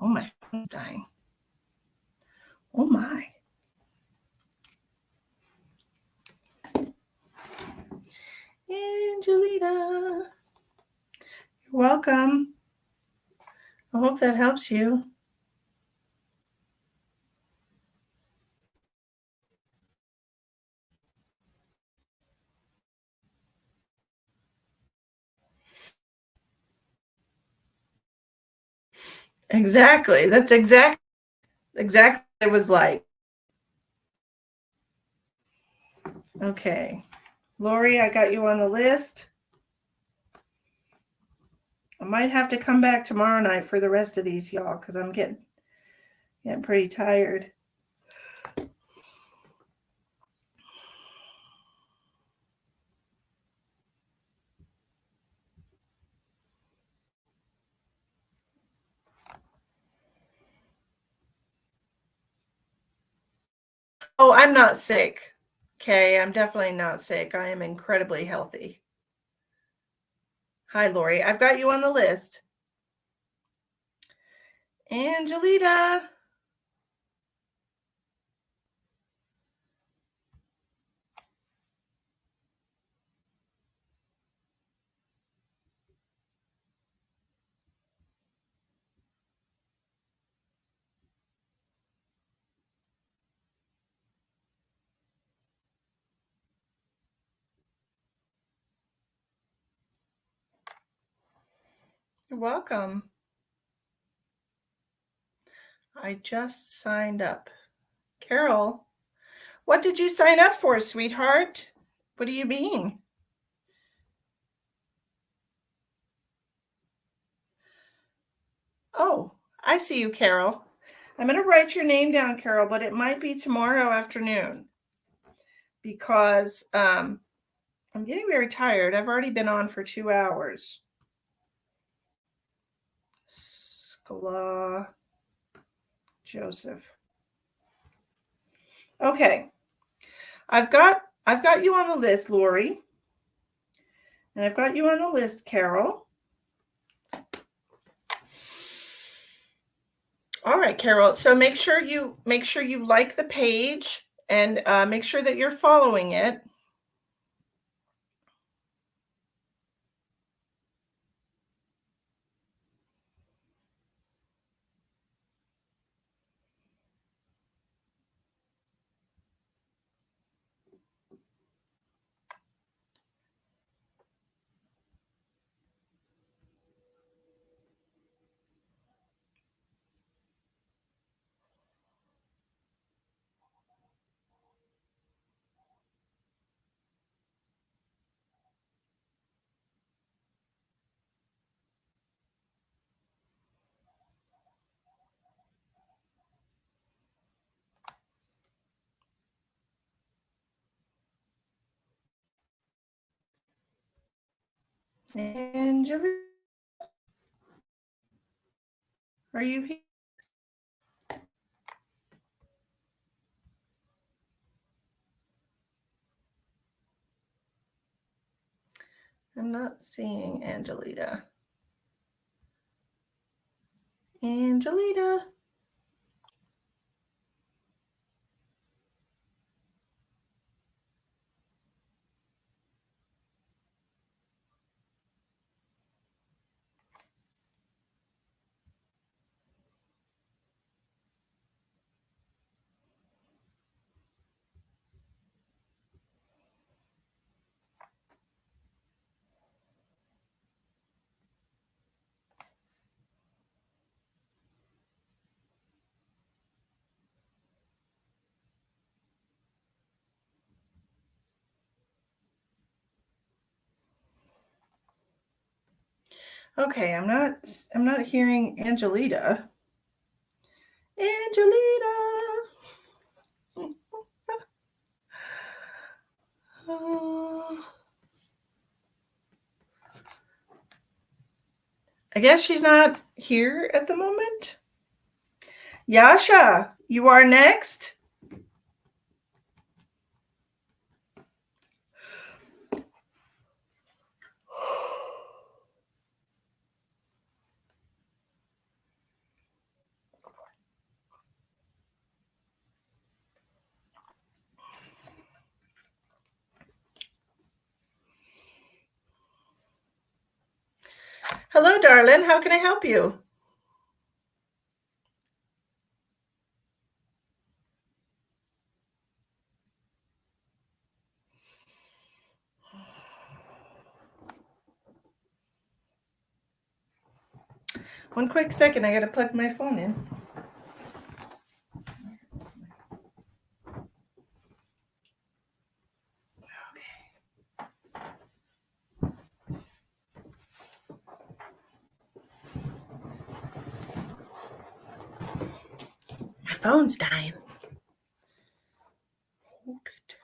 Oh, my phone's dying. Oh my. Angelita, you're welcome. I hope that helps you. Exactly. That's exactly what it was like. Okay. Lori, I got you on the list. I might have to come back tomorrow night for the rest of these, y'all, because I'm getting pretty tired. Oh, I'm not sick. Okay, I'm definitely not sick. I am incredibly healthy. Hi, Lori. I've got you on the list. Angelita. You're welcome. I just signed up. Carol, what did you sign up for, sweetheart? What do you mean? Oh, I see you, Carol. I'm going to write your name down, Carol, but it might be tomorrow afternoon because I'm getting very tired. I've already been on for 2 hours. Skla Joseph. Okay. I've got you on the list, Lori. And I've got you on the list, Carol. All right, Carol. So make sure you like the page and make sure that you're following it. Angela, are you here? I'm not seeing Angelita. Angelita. Okay, I'm not hearing Angelita. Angelita. I guess she's not here at the moment. Yasha, you are next. Hello, darling. How can I help you? One quick second, I got to plug my phone in. My phone's dying. Hold it.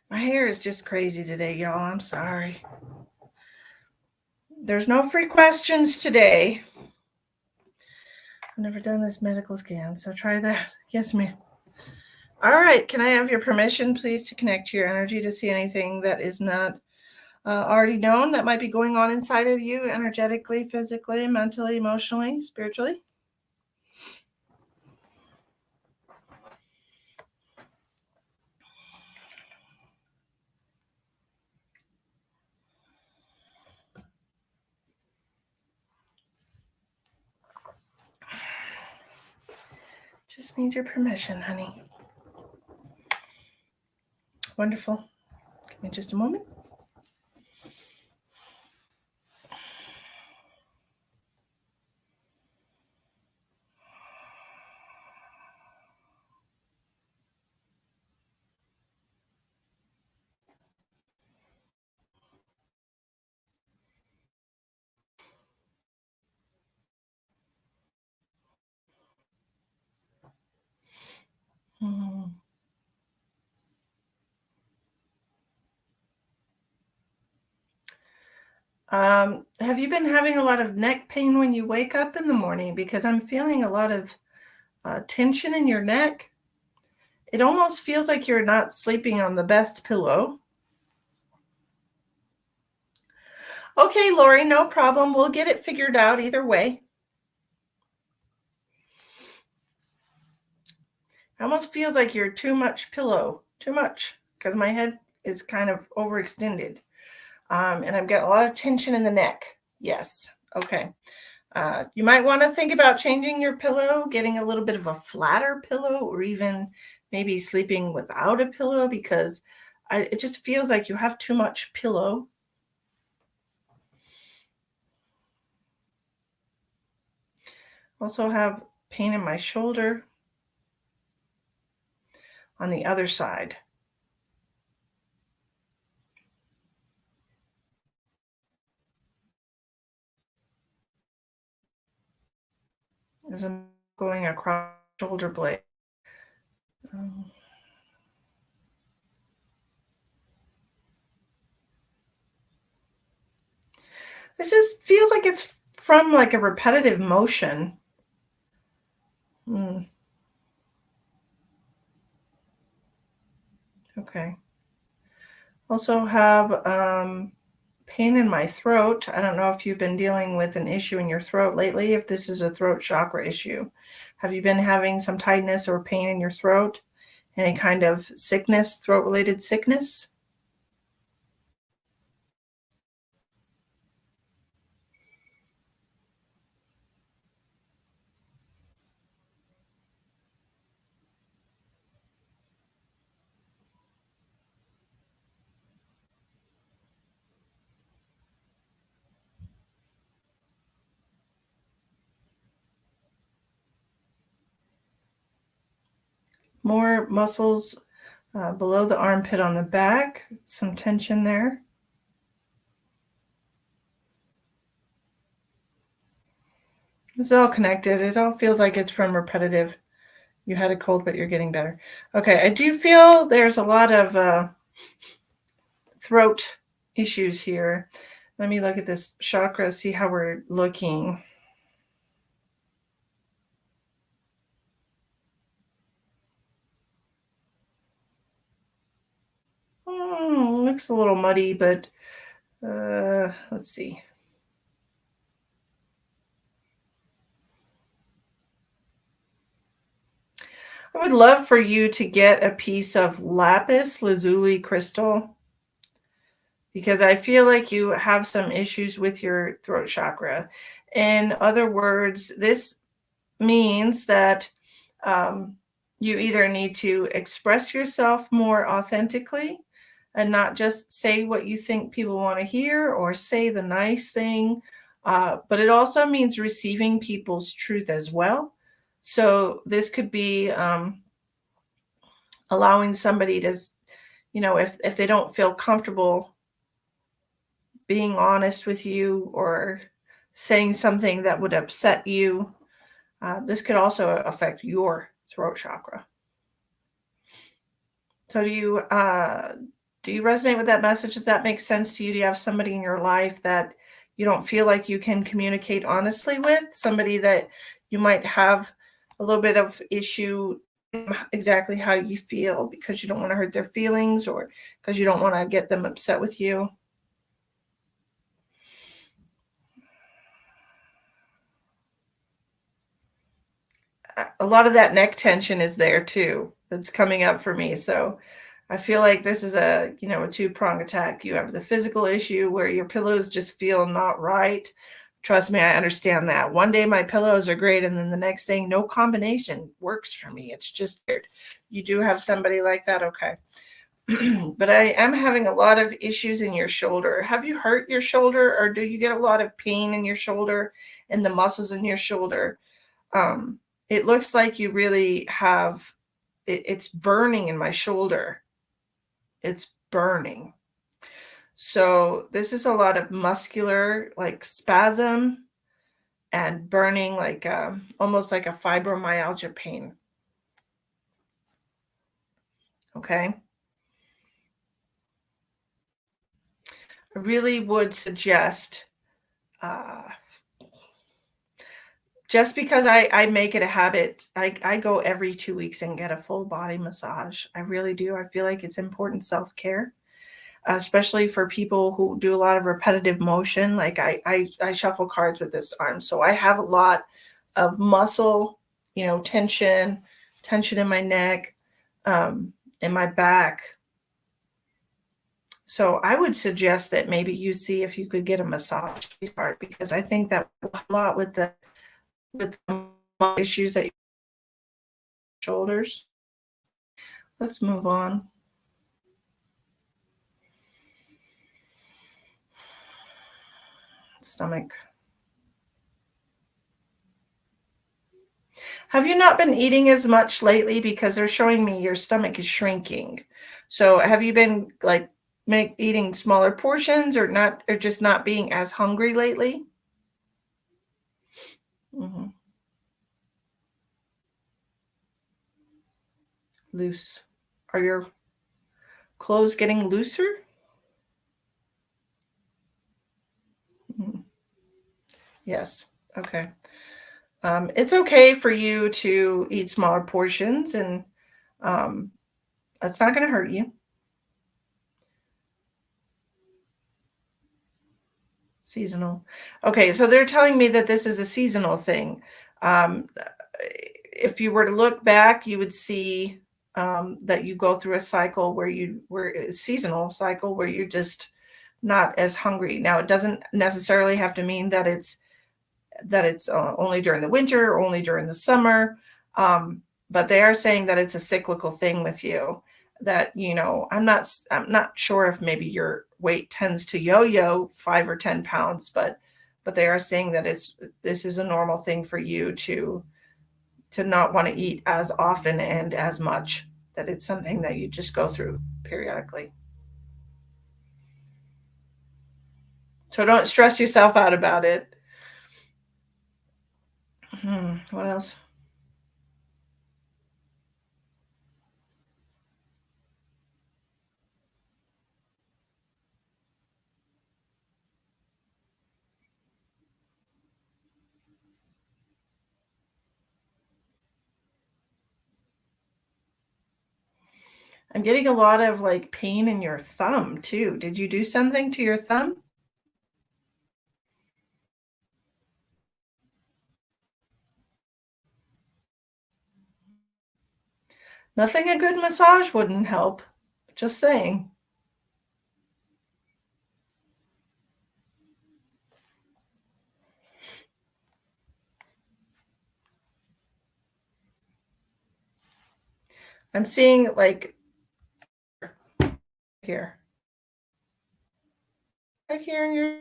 My hair is just crazy today, y'all. I'm sorry. There's no free questions today. I've never done this medical scan, so try that. Yes, ma'am. All right. Can I have your permission, please, to connect to your energy to see anything that is not already known that might be going on inside of you energetically, physically, mentally, emotionally, spiritually? Just need your permission, honey. Wonderful. Give me just a moment. Have you been having a lot of neck pain when you wake up in the morning? Because I'm feeling a lot of tension in your neck. It almost feels like you're not sleeping on the best pillow. Okay, Lori, no problem. We'll get it figured out either way. It almost feels like you're too much pillow, too much, because my head is kind of overextended. And I've got a lot of tension in the neck. Yes. Okay. You might want to think about changing your pillow, getting a little bit of a flatter pillow, or even maybe sleeping without a pillow, because it just feels like you have too much pillow. Also have pain in my shoulder on the other side. As I'm going across the shoulder blade. This feels like it's from like a repetitive motion. Okay. Also have pain in my throat. I don't know if you've been dealing with an issue in your throat lately, if this is a throat chakra issue. Have you been having some tightness or pain in your throat? Any kind of sickness, throat-related sickness? More muscles below the armpit on the back, some tension there. It's all connected. It all feels like it's from repetitive. You had a cold, but you're getting better. Okay, I do feel there's a lot of throat issues here. Let me look at this chakra, see how we're looking. Looks a little muddy, but let's see. I would love for you to get a piece of lapis lazuli crystal, because I feel like you have some issues with your throat chakra. In other words, this means that You either need to express yourself more authentically and not just say what you think people want to hear or say the nice thing. But it also means receiving people's truth as well. So this could be allowing somebody to, if they don't feel comfortable being honest with you or saying something that would upset you, this could also affect your throat chakra. So do you resonate with that message? Does that make sense to you? Do you have somebody in your life that you don't feel like you can communicate honestly with? Somebody that you might have a little bit of issue exactly how you feel because you don't want to hurt their feelings or because you don't want to get them upset with you? A lot of that neck tension is there too. That's coming up for me. So I feel like this is a two-prong attack. You have the physical issue where your pillows just feel not right. Trust me, I understand that. One day my pillows are great, and then the next thing, no combination works for me. It's just weird. You do have somebody like that, okay. But I am having a lot of issues in your shoulder. Have you hurt your shoulder, or do you get a lot of pain in your shoulder and the muscles in your shoulder? Um, it looks like you really have it's burning in my shoulder. It's burning. So this is a lot of muscular like spasm and burning, like almost like a fibromyalgia pain. Okay. I really would suggest uh, just because I make it a habit, I go every 2 weeks and get a full body massage. I really do. I feel like it's important self-care, especially for people who do a lot of repetitive motion. Like I shuffle cards with this arm, so I have a lot of muscle, tension in my neck, in my back. So I would suggest that maybe you see if you could get a massage, sweetheart, because I think that will help a lot with the issues that your shoulders. Let's move on. Stomach. Have you not been eating as much lately? Because they're showing me your stomach is shrinking. So have you been like eating smaller portions or not, or just not being as hungry lately? Hmm. Loose. Are your clothes getting looser? Mhm. Yes. Okay. It's okay for you to eat smaller portions, and um, that's not going to hurt you. Seasonal. Okay, so they're telling me that this is a seasonal thing. Um, if you were to look back, you would see that you go through a cycle where a seasonal cycle where you're just not as hungry. Now, it doesn't necessarily have to mean that it's only during the winter or only during the summer. But they are saying that it's a cyclical thing with you. That I'm not sure if maybe your weight tends to yo-yo 5 or 10 pounds, but they are saying that this is a normal thing for you to not want to eat as often and as much. That it's something that you just go through periodically. So don't stress yourself out about it. What else? I'm getting a lot of like pain in your thumb too. Did you do something to your thumb? Nothing a good massage wouldn't help. Just saying. I'm seeing like here. Right here in your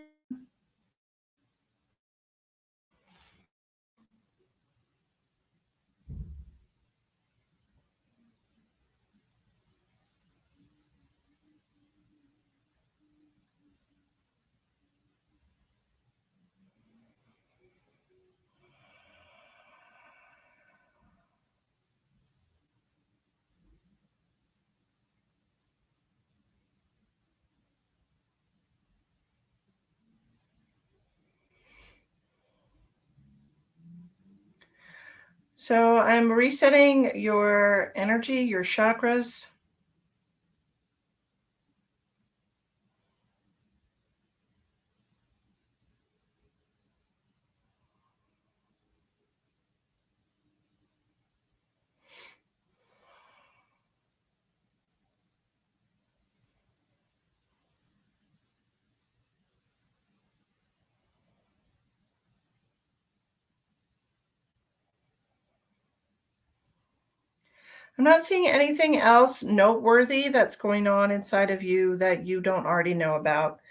so I'm resetting your energy, your chakras. I'm not seeing anything else noteworthy that's going on inside of you that you don't already know about.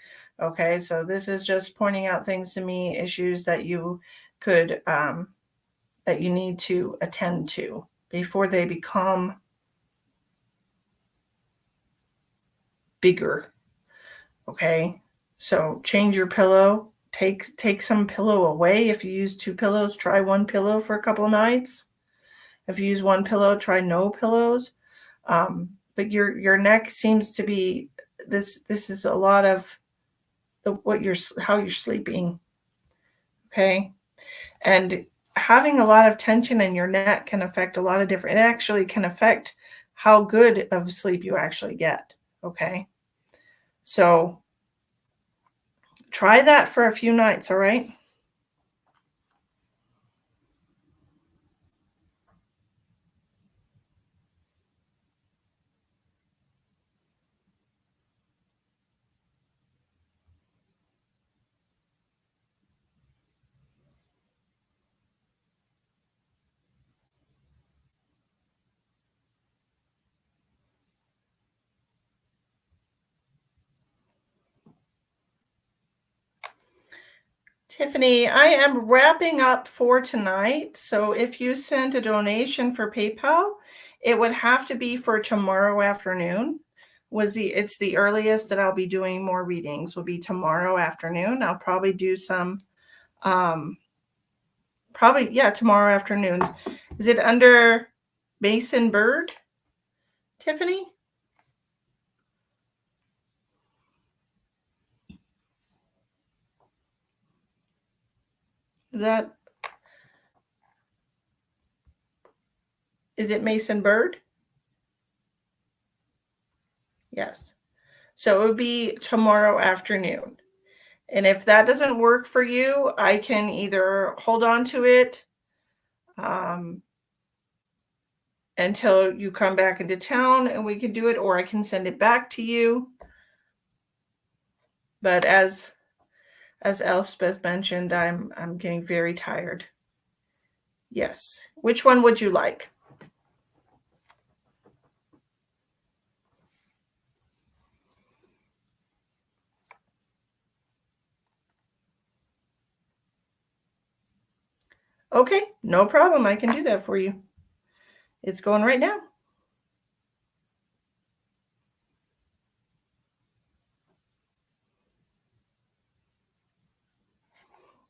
Okay, so this is just pointing out things to me, issues that you could that you need to attend to before they become bigger. Okay, so change your pillow. Take some pillow away. If you use two pillows, try one pillow for a couple of nights. If you use one pillow, try no pillows. But your neck seems to be this. This is a lot of what you're how you're sleeping. Okay, and having a lot of tension in your neck can affect a lot of different. It actually can affect how good of sleep you actually get. Okay, so try that for a few nights. All right. Tiffany, I am wrapping up for tonight. So if you sent a donation for PayPal, it would have to be for tomorrow afternoon. It's the earliest that I'll be doing more readings will be tomorrow afternoon. I'll probably do some probably yeah, tomorrow afternoons. Is it under Mason Bird, Tiffany? Is that is it Mason Bird? Yes. So it would be tomorrow afternoon. And if that doesn't work for you, I can either hold on to it um, until you come back into town and we can do it, or I can send it back to you. But as Elspeth mentioned, I'm getting very tired. Yes. Which one would you like? Okay, no problem. I can do that for you. It's going right now.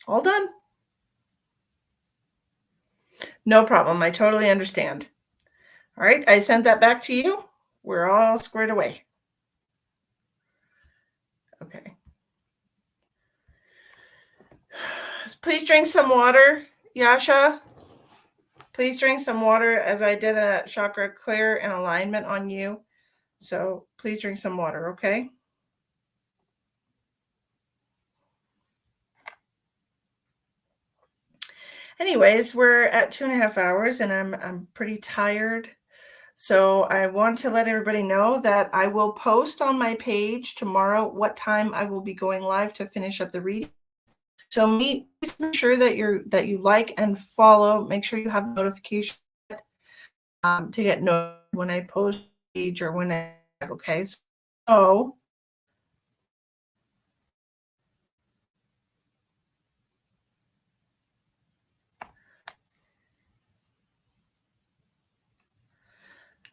All done. No problem. I totally understand. All right, I sent that back to you. We're all squared away. Okay. Please drink some water, Yasha. Please drink some water as I did a chakra clear and alignment on you. So please drink some water, okay? Anyways, we're at 2.5 hours and I'm pretty tired. So I want to let everybody know that I will post on my page tomorrow what time I will be going live to finish up the reading. So please make sure that you like and follow. Make sure you have notifications. to get notified when I post a page or when I live, okay?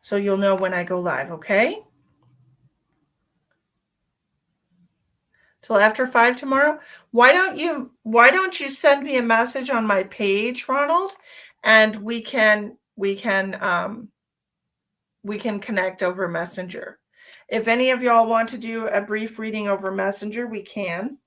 So you'll know when I go live, okay? Till after 5 tomorrow. Why don't you send me a message on my page, Ronald, and we can connect over Messenger. If any of y'all want to do a brief reading over Messenger, we can.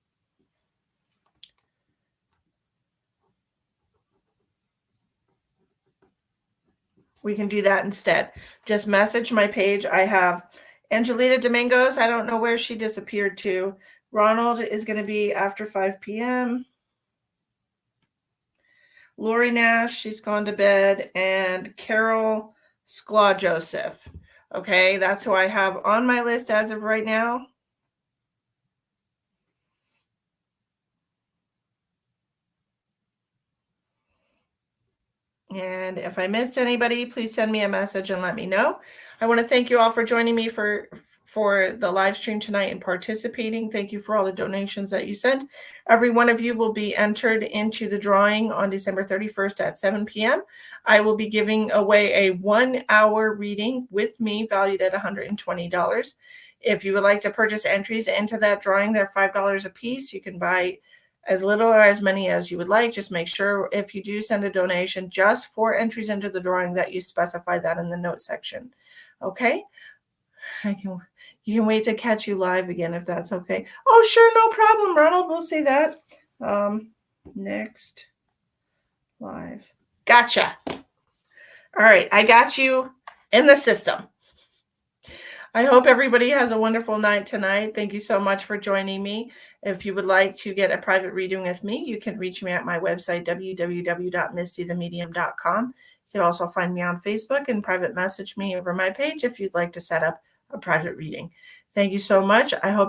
We can do that instead. Just message my page. I have Angelita Domingos. I don't know where she disappeared to. Ronald is going to be after 5 p.m. Lori Nash, she's gone to bed. And Carol Skla Joseph. Okay, that's who I have on my list as of right now. And if I missed anybody, please send me a message and let me know. I want to thank you all for joining me for the live stream tonight and participating. Thank you for all the donations that you sent. Every one of you will be entered into the drawing on December 31st at 7 p.m. I will be giving away a 1-hour reading with me valued at $120. If you would like to purchase entries into that drawing, they're $5 a piece. You can buy as little or as many as you would like. Just make sure if you do send a donation just for entries into the drawing that you specify that in the note section. Okay? You can wait to catch you live again if that's okay. Oh, sure, no problem, Ronald. We'll see that. Next live. Gotcha. All right, I got you in the system. I hope everybody has a wonderful night tonight. Thank you so much for joining me. If you would like to get a private reading with me, you can reach me at my website, www.mistythemedium.com. You can also find me on Facebook and private message me over my page if you'd like to set up a private reading. Thank you so much. I hope